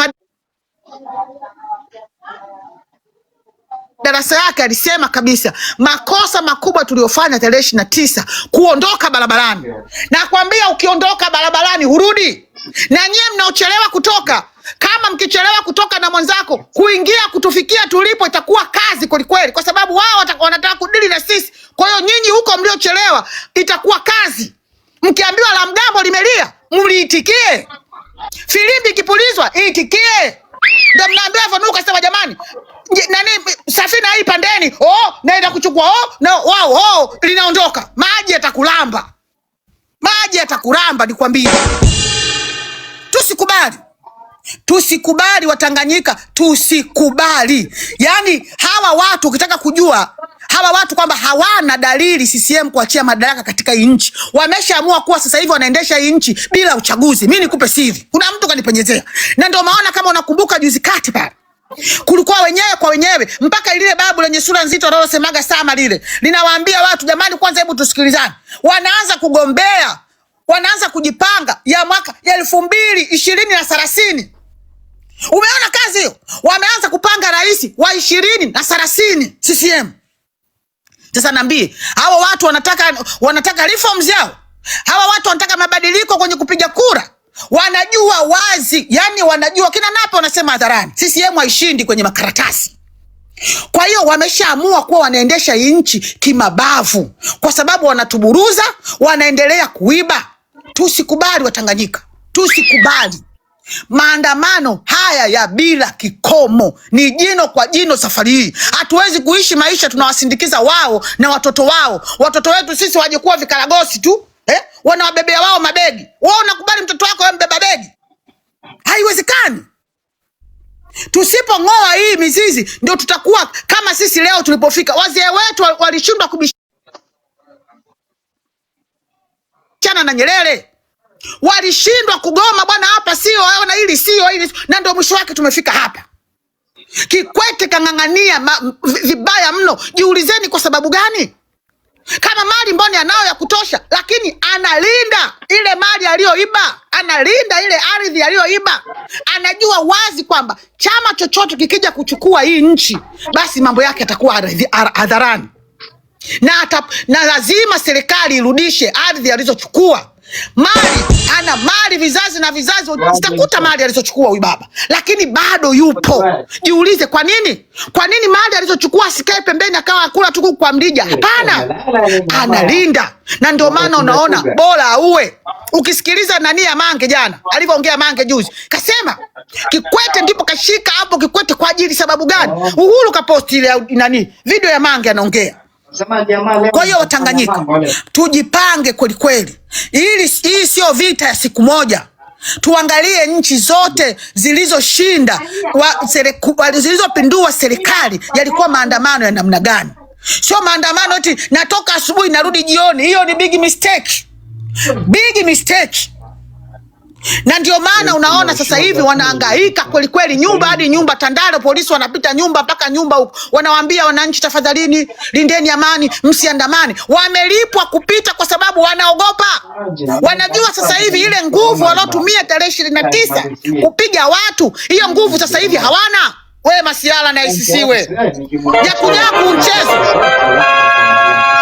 darasa yake alisema kabisa makosa makubwa tuliofanya tarehe 29 kuondoka barabarani. Na kwambia ukiondoka barabarani hurudi. Na nyie mnaochelewa kutoka, kama mkichelewa kutoka na mwenzako kuingia kutufikia tulipo itakuwa kazi kweli, kwa sababu wao wanataka kudili na sisi. Kwa hiyo nyinyi huko mliochelewa itakuwa kazi. Mkiambiwa la mgambo limelia, mliitikie. Filimbi kipulizwa, itikie. Ndio mnaambia vanuka sema jamani, nani safina hii pandeni, naenda kuchukua, na wao linaondoka. Maji yatakulamba. Maji yatakulamba nikwambie. Tusikubali. Tusikubali Watanganyika, tusikubali. Yani hawa watu ukitaka kujua hawa watu kwamba hawana dalili CCM kuachia madaraka katika hii nchi. Wameshaamua kuwa sasa hivi wanaendesha hii nchi bila uchaguzi. Mimi nikupe siri. Kuna mtu kanipenyezea. Na ndio maana kama unakumbuka juzi kati pale, kulikuwa wenyewe kwa wenyewe mpaka ile babu lenye sura nzito analosemaga Sama lile linawaambia watu jamani, kwanza hebu tusikilizane. Wanaanza kugombea, wanaanza kujipanga ya mwaka 2020 na 30. Umeona kazi hiyo? Wameanza kupanga rais wa 20 na 30 CCM. Sasa niambie, hawa watu wanataka reforms yao? Hawa watu wanataka mabadiliko kwenye kupiga kura? Wanajua wazi, yani wanajua. Kina Napo wanasema hadharani CCM haishindi kwenye makaratasi. Kwa hiyo wameshaamua kuwa wanaendesha nchi kimabavu, kwa sababu wanatuburuza, wanaendelea kuiba. Tusikubali Watanganyika, tusikubali. Maandamano haya ya bila kikomo ni jino kwa jino safari hii. Hatuwezi kuishi maisha tunawasindikiza wao na watoto wao. Watoto wetu sisi waje kuwa vikaragosi tu, wanawabebea wao mabegi. Wao unakubali mtoto wako wewe mbeba begi? Haiwezekani. Tusipong'oa hii mizizi ndio tutakuwa kama sisi leo tulipofika. Wazee wetu walishindwa kubishana na Nyerere. Walishindwa kugoma bwana, hapa sio na hili sio hili, na ndio mwisho wake tumefika hapa. Kikwete kang'ang'ania vibaya mno. Jiulizeni kwa sababu gani? Kama mali mboni anao ya kutosha, lakini analinda ile mali aliyoiba, analinda ile ardhi aliyoiba. Anajua wazi kwamba chama chochote kikija kuchukua hii nchi, basi mambo yake yatakuwa hadharani. Na lazima serikali irudishe ardhi alizochukua. Mali, ana mali vizazi na vizazi zitakuta mali alizochukua huyu baba, lakini bado yupo. Jiulize kwa nini? Kwa nini mali alizochukua sikae pembeni akawa akula tu kwa mrija? Hapana, analinda. Na ndio maana unaona bora auwe. Ukisikiliza nani ya Mange jana alivyoongea, Mange juzi kasema Kikwete ndipo kashika hapo Kikwete kwa ajili sababu gani? Uhuru kaposti ile nani video ya Mange anaongea. Kwa hiyo Watanganyika tujipange kweli kweli. Hii sio vita ya siku moja. Tuangalie nchi zote zilizoshinda zilizopindua serikali yalikuwa maandamano ya namna gani. Sio maandamano eti natoka asubuhi narudi jioni. Hiyo ni big mistake. Big mistake. Na ndio maana unaona sasa hivi wanahangaika kweli kweli, nyumba hadi nyumba, Tandale polisi wanapita nyumba mpaka nyumba huko, wanawaambia wananchi tafadhalini lindeni amani, msiandamane. Wamelipwa kupita kwa sababu wanaogopa. Wanajua sasa hivi ile nguvu walotumia tarehe 29 kupiga watu, hiyo nguvu sasa hivi hawana. Wewe Masiala na isisiwe yakunyaku mchezo.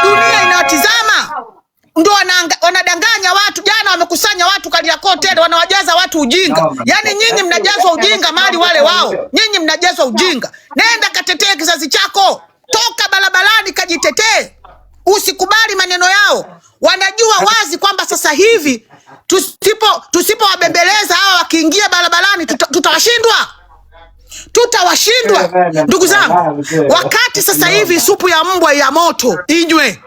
Dunia inawatizama. Ndio wanadanganya watu. Jana wamekusanya watu Kariakoo tena, wanawajaza watu ujinga. Yani nyinyi mnajazwa ujinga mali wale wao. Nyinyi mnajazwa ujinga. Nenda katetee kizazi chako. Toka barabarani kajitetee. Usikubali maneno yao. Wanajua wazi kwamba sasa hivi tusipowabembeleza hawa wakiingia barabarani tutawashindwa. Tutawashindwa. Ndugu zangu, wakati sasa hivi supu ya mbwa ya moto inywe.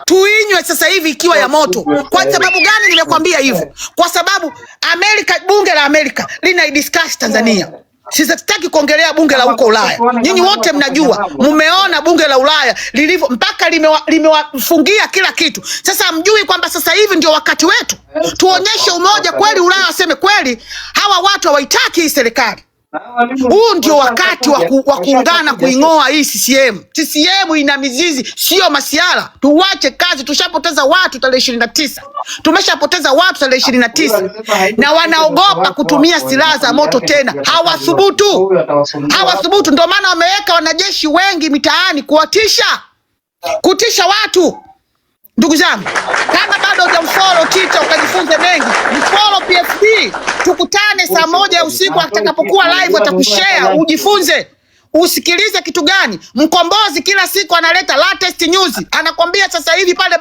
Tuinywe sasa hivi ikiwa ya moto. Kwa sababu gani nimekwambia hivyo? Kwa sababu Amerika, bunge la Amerika linadiscuss Tanzania. Sitaki kuongelea bunge la huko Ulaya. Nyinyi wote mnajua, mmeona bunge la Ulaya lilivyo, mpaka limewafungia kila kitu. Sasa mjui kwamba sasa hivi ndio wakati wetu tuonyeshe umoja kweli. Ulaya waseme kweli hawa watu hawaitaki hii serikali. Huu ndio wakati wa kuungana kuing'oa hii CCM. CCM ina mizizi, sio masiala. Tuwache kazi, tushapoteza watu tarehe 29. Tumeshapoteza watu tarehe 29. Na wanaogopa kutumia silaha za moto tena. Hawathubutu. Hawathubutu, ndio maana wameweka wanajeshi wengi mitaani kutisha watu. Ndugu zangu, kama bado hujamfollow Tita ukajifunze mengi, mfollow PFD. Tukutane saa 1 usiku atakapokuwa live, atakushare ujifunze. Usikilize kitu gani? Mkombozi kila siku analeta latest news. Anakwambia sasa hivi pale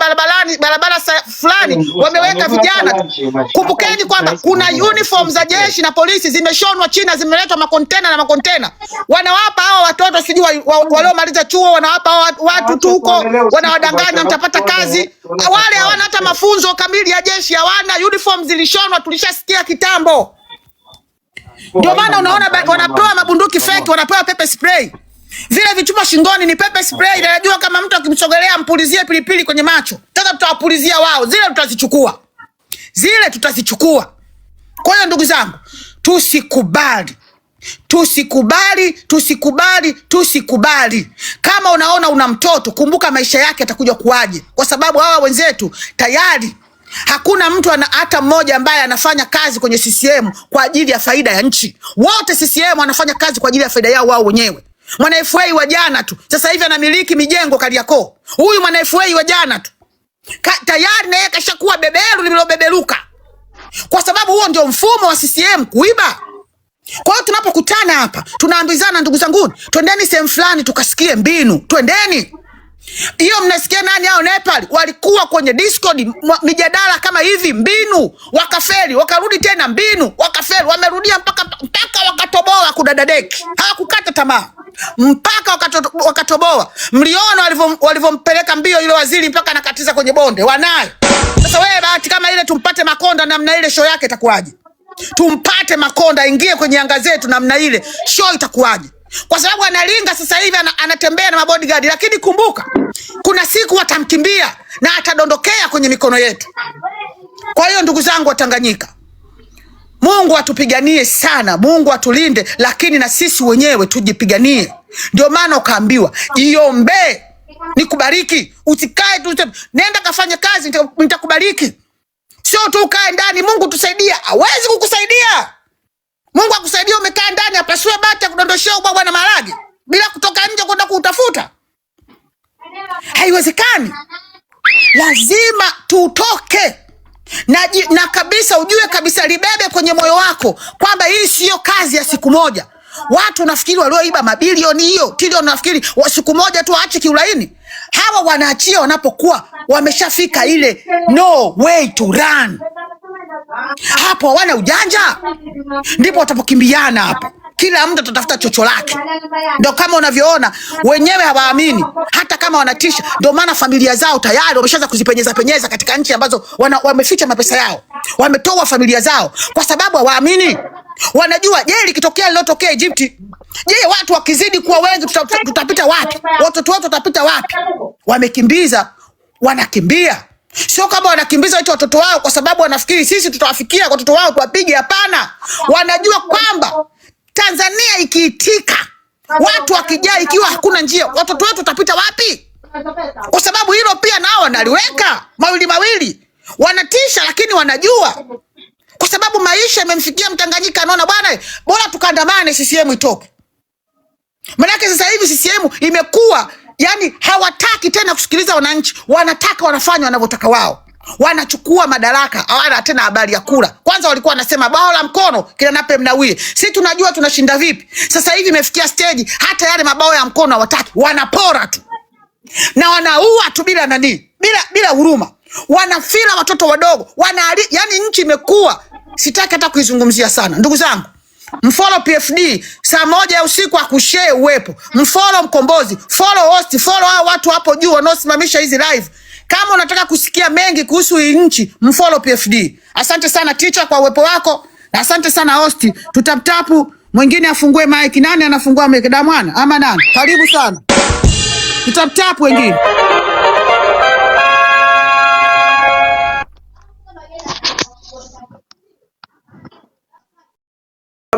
barabara fulani wameweka vijana. Kumbukeni kwamba kuna uniform za jeshi na polisi zimeshonwa China, zimeletwa makontena. Wanawapa hawa watoto sijui waliomaliza chuo, wanawapa hawa watu tu huko, wanawadanganya mtapata kazi. Wale hawana hata mafunzo kamili ya jeshi, hawana uniform, zilishonwa, tulishasikia kitambo. Ndio maana unaona wanapewa mabunduki fake, wanapewa pepper spray. Vile vichupa shingoni ni pepper spray, na najua kama mtu akimsogelea mpulizie pilipili kwenye macho. Sasa tutawapulizia wao, zile tutazichukua. Kwa hiyo ndugu zangu, tusikubali. Kama unaona una mtoto, kumbuka maisha yake atakuja kuaje, kwa sababu hawa wenzetu tayari hakuna mtu hata mmoja ambaye anafanya kazi kwenye CCM kwa ajili ya faida ya nchi. Wote CCM wanafanya kazi kwa ajili ya faida yao wao wenyewe. Mwana FA wa jana tu sasa hivi anamiliki mijengo Kariakoo. Huyu mwana FA wa jana tu tayari naye kashakuwa beberu lililobeberuka, kwa sababu huo ndio mfumo wa CCM, kuiba. Kwa hiyo tunapokutana hapa tunaambizana, ndugu zangu, twendeni sehemu fulani tukasikie mbinu, twendeni. Hiyo mnasikia nani hao Nepal walikuwa kwenye Discord mijadala kama hivi, mbinu wakafeli, wakarudi tena mbinu wakafeli, wamerudia mpaka wakatoboa kudadadeki. Hawakukata tamaa mpaka wakatoboa. Mliona walivyompeleka mbio ile waziri mpaka nakatiza kwenye bonde, wanayo. Sasa wewe bahati kama ile tumpate Makonda namna ile, show yake itakuwaje? Tumpate Makonda ingie kwenye anga zetu namna ile, show itakuwaje? Kwa sababu analinga sasa hivi anatembea na mabodyguard, lakini kumbuka kuna siku watamkimbia na atadondokea kwenye mikono yetu. Kwa hiyo ndugu zangu wa Tanganyika, Mungu atupiganie sana, Mungu atulinde, lakini na sisi wenyewe tujipiganie. Ndio maana ukaambiwa jiombe nikubariki, usikae tu nenda kafanya kazi nitakubariki. Sio tu ukae ndani, Mungu tusaidia. Hawezi kukusaidia. Mungu akusaidia umekaa ndani apasue bati kudondoshia ubwabwa na maragi bila kutoka nje kwenda kutafuta. Haiwezekani. Lazima tutoke. Na kabisa ujue kabisa, libebe kwenye moyo wako kwamba hii sio kazi ya siku moja. Watu nafikiri walioiba mabilioni hiyo trilioni nafikiri wa siku moja tu aache kiulaini. Hawa wanaachia wanapokuwa wameshafika ile no way to run. Hapo hawana ujanja, ndipo watapokimbiana hapo. Kila mtu atatafuta chocho lake. Ndio kama unavyoona wenyewe hawaamini hata kama wanatisha. Ndio maana familia zao tayari wameshaanza kuzipenyeza katika nchi ambazo wameficha mapesa yao. Wametoa familia zao kwa sababu hawaamini. Wanajua je, likitokea lilotokea Egypt, je, watu wakizidi kuwa wengi tutapita wapi? Watoto wetu watapita wapi? Wamekimbiza, wanakimbia. Sio kama wanakimbiza wetu watoto wao kwa sababu wanafikiri sisi tutawafikia watoto wao tuwapige. Hapana. Wanajua kwamba Tanzania ikiitika, watu wakijaa, ikiwa hakuna njia, watoto wetu watapita wapi? Kwa sababu hilo pia nao wanaliweka mawili. Wanatisha lakini wanajua. Kwa sababu maisha yamemfikia Mtanganyika, anaona bwana bora tukandamane CCM itoke. Maana sasa hivi CCM imekuwa yani hawataki tena kusikiliza wananchi, wanataka wanafanya wanavyotaka wao. Wanachukua madaraka, hawana tena habari ya kula. Kwanza walikuwa wanasema bao la mkono kila Nape Nnauye. Sisi tunajua tunashinda vipi. Sasa hivi imefikia stage hata yale mabao ya mkono hawataki, wanapora tu. Na wanaua tu bila bila huruma. Wanafila watoto wadogo. Yani nchi imekuwa, sitaki hata kuizungumzia sana. Ndugu zangu, mfollow PFD saa 1 usiku akushare uwepo. Mfollow Mkombozi, follow host, follow hao watu hapo juu wanaosimamisha hizi live. Kama unataka kusikia mengi kuhusu hii nchi, mfollow PFD. Asante sana teacher kwa uwepo wako, na asante sana host. Tutaptapu mwingine afungue mic. Nani anafungua mic? Damwana ama nani? Karibu sana. Tutaptapu wengine.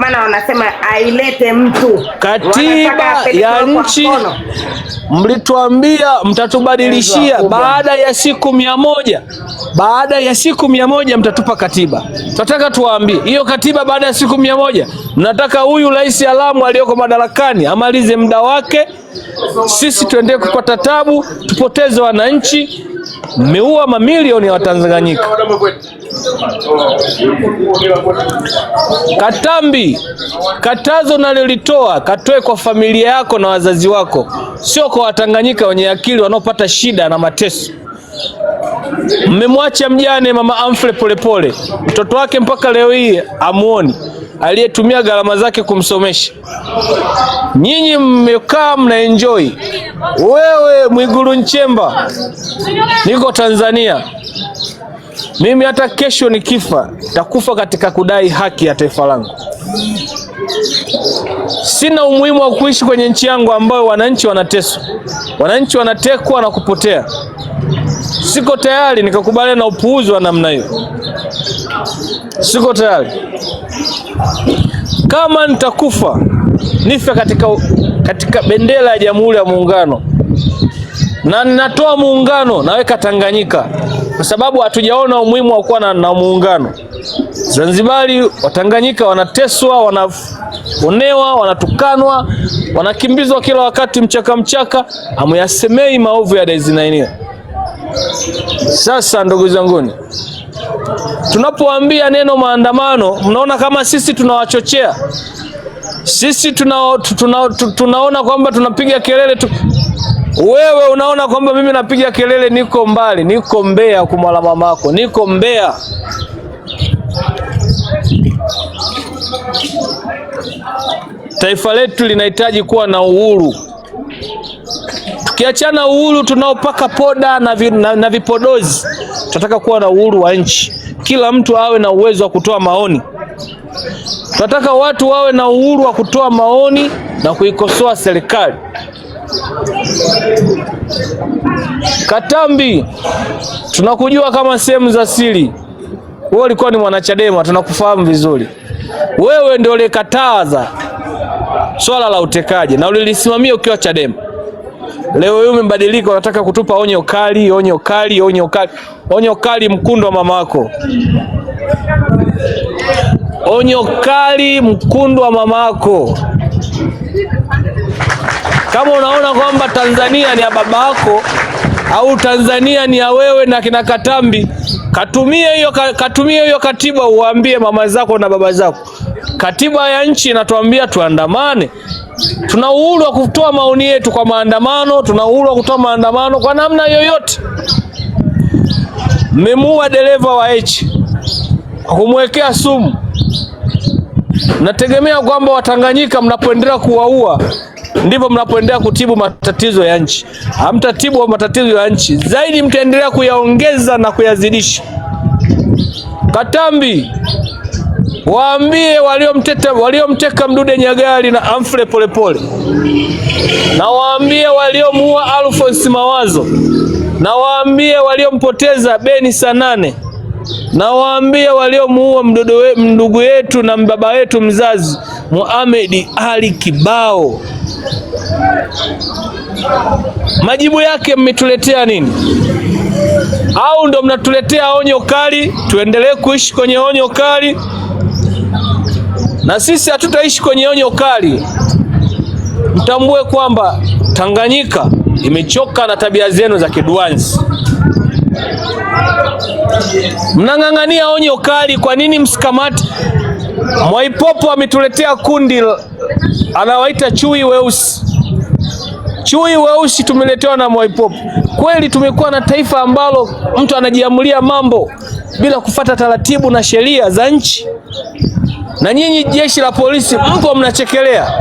maana wanasema ailete mtu. Katiba ya nchi mlituambia mtatubadilishia baada ya siku 100. Baada ya siku 100 mtatupa katiba. Tunataka tuwaambie hiyo katiba baada ya siku 100. Mnataka huyu rais alamu aliyoko madarakani amalize muda wake, sisi tuendelee kupata tabu, tupoteze wananchi. Mmeua mamilioni ya Watanganyika. Katambi, katazo nalolitoa katoe kwa familia yako na wazazi wako, sio kwa Watanganyika wenye akili wanaopata shida na mateso. Mmemwacha mjane mama Amfle Polepole, mtoto wake mpaka leo hii amuoni, aliyetumia gharama zake kumsomesha. Nyinyi mmekaa mna enjoy. Wewe Mwigulu Nchemba, niko Tanzania. Mimi hata kesho nikifa, takufa katika kudai haki ya taifa langu. Sina umuhimu wa kuishi kwenye nchi yangu ambayo wananchi wanateswa. Wananchi wanatekwa na kupotea. Siko tayari nikakubaliana na upuuzi wa namna hiyo. Siko tayari. Kama nitakufa, nife katika bendera ya Jamhuri ya Muungano. Na ninatoa muungano, naweka Tanganyika, kwa sababu hatujaona umuhimu wa kuwa na muungano. Zanzibari, Watanganyika wanateswa, wanaonewa, wanatukanwa, wanakimbizwa kila wakati mchaka. Amuyasemei maovu ya Daisy. Sasa ndugu zanguni, tunapoambia neno maandamano, mnaona kama sisi tunawachochea. Sisi tunaona kwamba tunapiga kelele tu. Wewe unaona kwamba mimi napiga kelele, niko mbali, niko Mbeya kumwala mamako, niko Mbeya. Taifa letu linahitaji kuwa na uhuru. Tukiachana uhuru tunaopaka poda na vipodozi, tunataka kuwa na uhuru wa nchi. Kila mtu awe na uwezo wa kutoa maoni. Tunataka watu wawe na uhuru wa kutoa maoni na kuikosoa serikali. Katambi, tunakujua kama sehemu za siri. Wewe ulikuwa ni mwanachadema, tunakufahamu vizuri. Wewe ndio ulikataza swala la utekaji na ulilisimamia ukiwa Chadema. Leo wewe umebadilika, unataka kutupa onyo kali. Onyo kali Mkundo wa mamako. Onyo kali Mkundo wa mamako. Kama unaona kwamba Tanzania ni ya baba yako au Tanzania ni ya wewe na kina Katambi, katumie hiyo katiba uwaambie mama zako na baba zako. Katiba ya nchi inatuambia tuandamane. Tuna uhuru wa kutoa maoni yetu kwa maandamano, tuna uhuru wa kutoa maandamano kwa namna yoyote. Mmemuua dereva wa kumwekea sumu. Nategemea kwamba Watanganyika mnapoendelea kuwaua ndipo mnapoendelea kutibu matatizo ya nchi. Hamtatibu matatizo ya nchi, zaidi mtaendelea kuyaongeza na kuyazidisha. Katambi, waambie waliomteka Mdude Nyagali na Amfle Polepole, na waambie waliomuua Alphonse Mawazo, na waambie waliompoteza Beni Sanane, na waambie waliomuua ndugu yetu na baba wetu mzazi Mohamed Ali Kibao. Majibu yake mmetuletea nini? Au ndo mnatuletea onyo kali? Tuendelee kuishi kwenye onyo kali? Na sisi hatutaishi kwenye onyo kali. Mtambue kwamba Tanganyika imechoka na tabia zenu za kiduanzi. Mnang'ang'ania onyo kali, kwa nini msikamati? Mwaipopo ametuletea kundi anawaita chui weusi. Chui weusi tumeletewa na Mwaipopo. Kweli tumekuwa na taifa ambalo mtu anajiamulia mambo bila kufata taratibu na sheria za nchi. Na nyinyi jeshi la polisi mpo mnachekelea.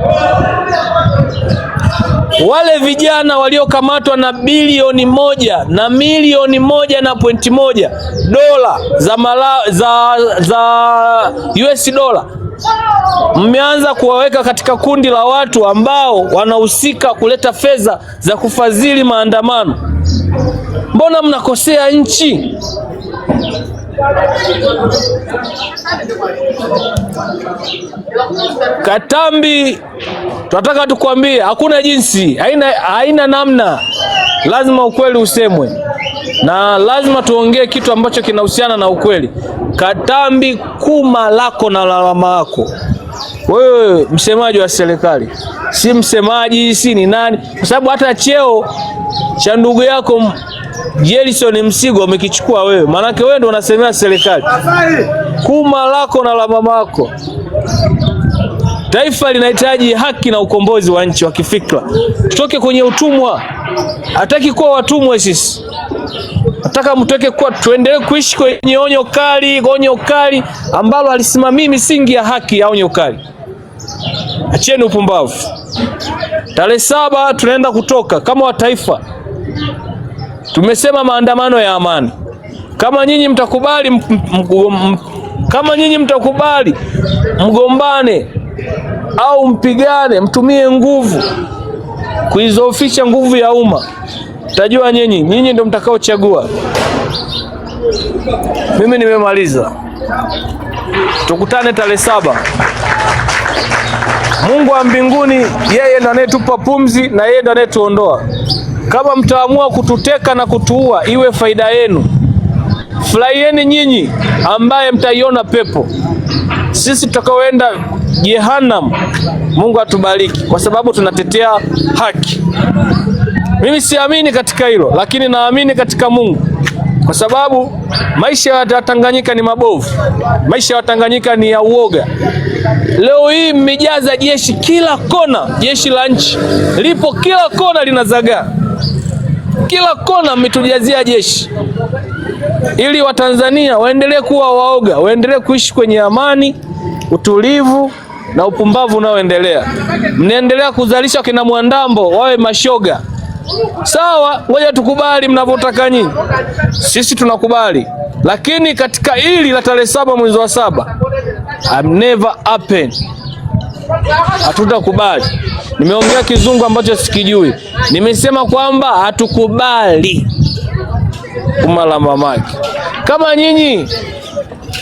Wale vijana waliokamatwa na bilioni 1 na milioni 1.1 dola za US dola, mmeanza kuwaweka katika kundi la watu ambao wanahusika kuleta fedha za kufadhili maandamano. Mbona mnakosea nchi? Katambi, tunataka tukwambie hakuna jinsi, haina namna. Lazima ukweli usemwe na lazima tuongee kitu ambacho kinahusiana na ukweli. Katambi, kuma lako na lalama lako. Wewe msemaji wa serikali, si msemaji, si ni nani? Kwa sababu hata cheo cha ndugu yako Jelson Msigwa umekichukua wewe. Maanake wewe ndio unasemea serikali. Kuma lako na lalama lako. Taifa linahitaji haki na ukombozi wa nchi wa kifikra. Tutoke kwenye utumwa. Hataki kuwa watumwa sisi. Nataka mtoke kuwa, tuendelee kuishi kwenye onyo kali ambalo alisimamia misingi ya haki ya onyo kali. Acheni upumbavu. Tarehe 7 tunaenda kutoka kama wa taifa. Tumesema maandamano ya amani. Kama nyinyi mtakubali mgombane au mpigane, mtumie nguvu kuizofisha nguvu ya umma, tajua nyinyi ndio mtakaochagua. Mimi nimemaliza. Tukutane tarehe 7. Mungu wa mbinguni, yeye ndiye anayetupa pumzi na yeye ndiye anayetuondoa. Kama mtaamua kututeka na kutuua, iwe faida yenu. Furahieni nyinyi ambaye mtaiona pepo. Sisi tutakaoenda Jehanamu, Mungu atubariki kwa sababu tunatetea haki. Mimi siamini katika hilo, lakini naamini katika Mungu. Kwa sababu maisha ya Tanganyika ni mabovu. Maisha ya Tanganyika ni ya uoga. Leo hii mmejaza jeshi kila kona, jeshi la nchi lipo kila kona linazagaa. Kila kona mmetujazia jeshi. Ili Watanzania waendelee kuwa waoga, waendelee kuishi kwenye amani, utulivu na upumbavu unaoendelea. Mnaendelea kuzalisha kina Mwandambo wawe mashoga. Sawa, ngoja tukubali mnavyotaka nyinyi. Sisi tunakubali. Lakini katika hili la tarehe 7 mwezi wa 7, I'm never happen. Hatutakubali. Nimeongea kizungu ambacho sikijui. Nimesema kwamba hatukubali kumala mamaki. Kama nyinyi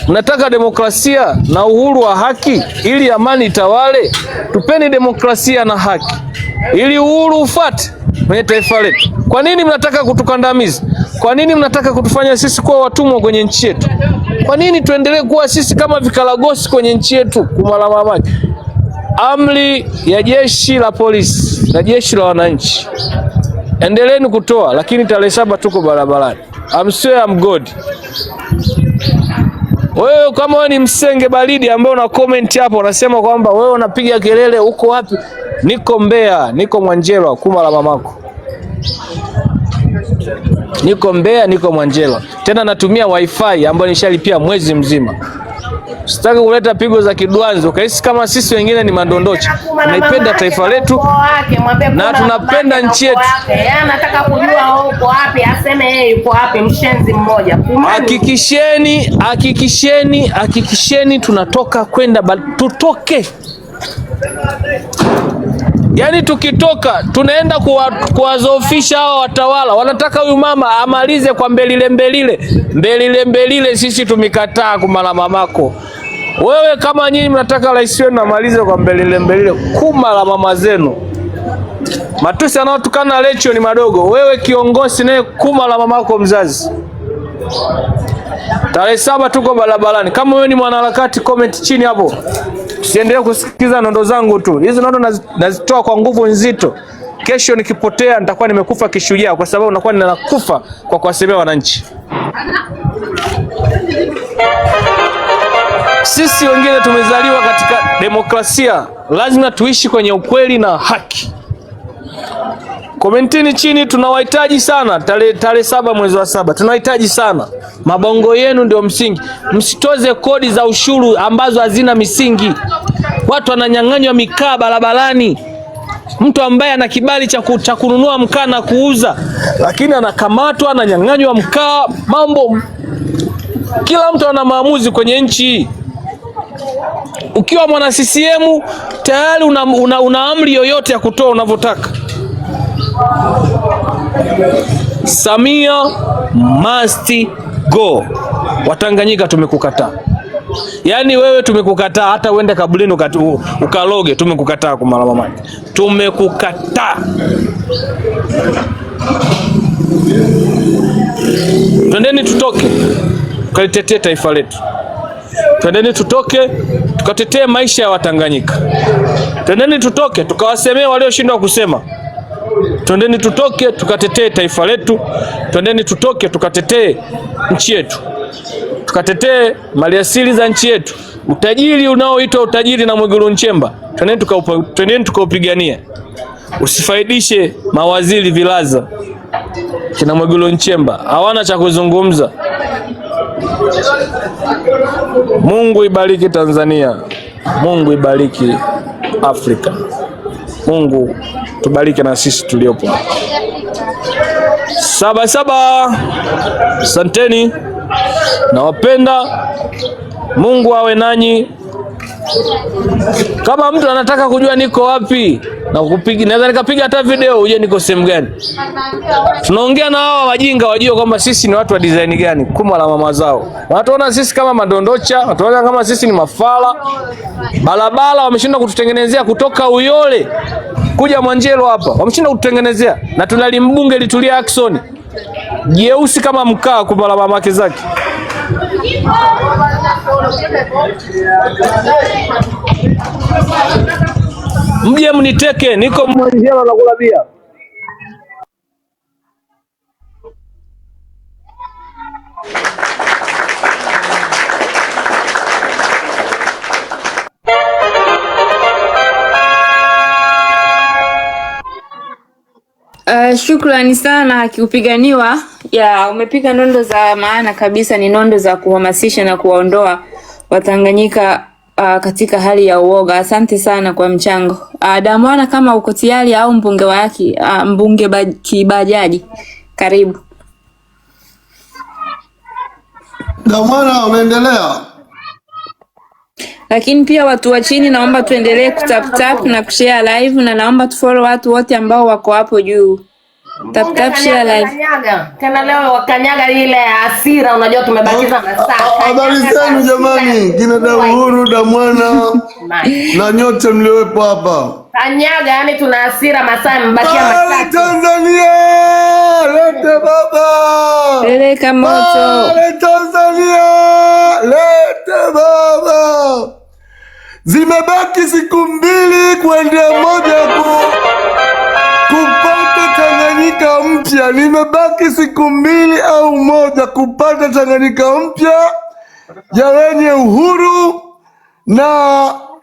mnataka demokrasia na uhuru wa haki ili amani itawale, tupeni demokrasia na haki ili uhuru ufate kwenye taifa letu. Kwa nini mnataka kutukandamiza? Kwa nini mnataka kutufanya sisi kuwa watumwa kwenye nchi yetu? Kwa nini tuendelee kuwa sisi kama vikaragosi kwenye nchi yetu kumala mamaki? Amri ya jeshi la polisi na jeshi la wananchi, endeleeni kutoa, lakini tarehe 7 tuko barabarani. I'm swear I'm God. Wewe kama wewe ni msenge baridi ambaye una comment hapo unasema kwamba wewe unapiga kelele, uko wapi? Niko Mbeya, niko Mwanjelwa kumala mamako. Niko Mbeya, niko Mwanjelwa. Tena natumia wifi ambayo nishalipia mwezi mzima. Sitaki kuleta pigo za kidwanzo. Ukahisi kama sisi wengine ni mandondocha. Tunaipenda taifa letu na tunapenda nchi yetu. Yeye anataka kujua uko wapi, aseme yeye yuko wapi, mshenzi mmoja. Hakikisheni tunatoka kwenda, tutoke. Yaani tukitoka tunaenda kuwazofisha hao watawala. Wanataka huyu mama amalize kwa mbelile. Sisi tumekataa kumala mamako. Wewe kama nyinyi mnataka rais wenu amalize kwa mbelile kumala mama zenu. Matusi anaotukana Lecho ni madogo. Wewe kiongozi naye kumala mamako mzazi. Tarehe 7 tuko barabarani. Kama wewe ni mwanaharakati, comment chini hapo. Usiendelee kusikiza nondo zangu tu. Hizo nondo nazitoa kwa nguvu nzito. Kesho nikipotea nitakuwa nimekufa kishujaa, kwa sababu nakuwa ninakufa kwa kuwasemea wananchi. Sisi wengine tumezaliwa katika demokrasia. Lazima tuishi kwenye ukweli na haki. Komentini chini, tunawahitaji sana tarehe 7 mwezi wa 7. Tunawahitaji sana. Mabongo yenu ndio msingi. Msitoze kodi za ushuru ambazo hazina misingi. Watu wananyang'anywa mikaa barabarani. Mtu ambaye ana kibali cha kununua mkaa na kuuza, lakini anakamatwa, ananyang'anywa mkaa. Mambo, kila mtu ana maamuzi kwenye nchi. Ukiwa mwana CCM tayari una amri yoyote ya kutoa unavyotaka. Samia must go. Watanganyika tumekukataa. Yaani wewe tumekukataa, hata uende kaburini ukaloge, tumekukataa kwa mara moja. Tumekukataa. Twendeni tutoke, tukalitetee taifa letu. Twendeni tutoke, tukatetee maisha ya Watanganyika. Twendeni tutoke, tukawasemee walioshindwa kusema. Twendeni tutoke, tukatetee taifa letu. Twendeni tutoke, tukatetee nchi yetu. Tukatetee maliasili za nchi yetu. Utajiri unaoitwa utajiri na Mwigulu Nchemba, twendeni tukaupigania. Usifaidishe mawaziri vilaza kina Mwigulu Nchemba, hawana cha kuzungumza. Mungu ibariki Tanzania. Mungu ibariki Afrika. Mungu tubariki na sisi tuliopo. Saba. Asanteni. Nawapenda. Mungu awe nanyi. Kama mtu anataka kujua niko wapi na kupiga, naweza nikapiga hata video uje niko sehemu gani. Tunaongea na hawa wajinga wajue kwamba sisi ni watu wa design gani, kuma la mama zao. Watuona sisi kama madondocha, watuona kama sisi ni mafala. Barabara wameshindwa kututengenezea kutoka Uyole kuja Mwanjelo hapa. Wameshindwa kututengenezea na tunalimbunge litulia Aksoni. Jeusi kama mkaa kuma la mamake zake. Mje mniteke, niko Mwanjelo na kula bia. Shukrani sana Hakiupiganiwa. Umepiga nondo za maana kabisa, ni nondo za kuhamasisha na kuwaondoa Watanganyika katika hali ya uoga. Asante sana kwa mchango. Damwana, kama uko tayari au mbunge wake mbunge Kibajaji, karibu. Damwana, umeendelea? Lakini pia watu wa chini naomba tuendelee kutap na kushare live, na naomba tufollow watu wote ambao wako hapo juu. Tap share live. Tena leo wakanyaga ile hasira, unajua tumebakiza masaa. Habari zenu jamani, kina Uhuru, Damwana na nyote mliowepo hapa. Kanyaga, yani tuna hasira, masaa mbakia masaa. Tanzania, lete baba. Peleka moto. Tanzania, lete baba. Zimebaki siku 2 kuendea moja kupata Tanganyika mpya. Nimebaki siku 2 au 1 kupata Tanganyika mpya ya wenye uhuru na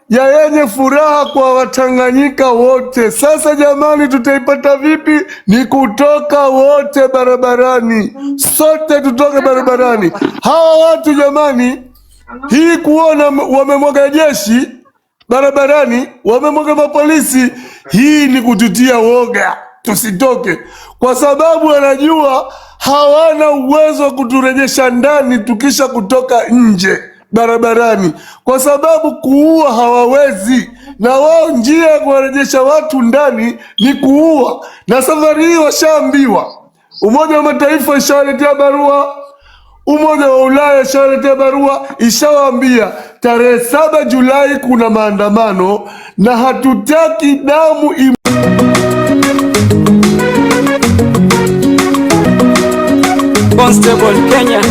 ya yenye furaha kwa Watanganyika wote. Sasa jamani, tutaipata vipi? Ni kutoka wote barabarani, sote tutoke barabarani. Hawa watu jamani, hii kuona wamemwaga jeshi barabarani, wamemwaga mapolisi, hii ni kututia woga tusitoke, kwa sababu wanajua hawana uwezo wa kuturejesha ndani tukisha kutoka nje barabarani, kwa sababu kuua hawawezi, na wao njia ya kuwarejesha watu ndani ni kuua. Na safari hii washaambiwa, Umoja wa Mataifa ishawaletea barua, Umoja wa Ulaya ishawaletea barua, ishawaambia tarehe 7 Julai kuna maandamano na hatutaki damu Constable Kenya.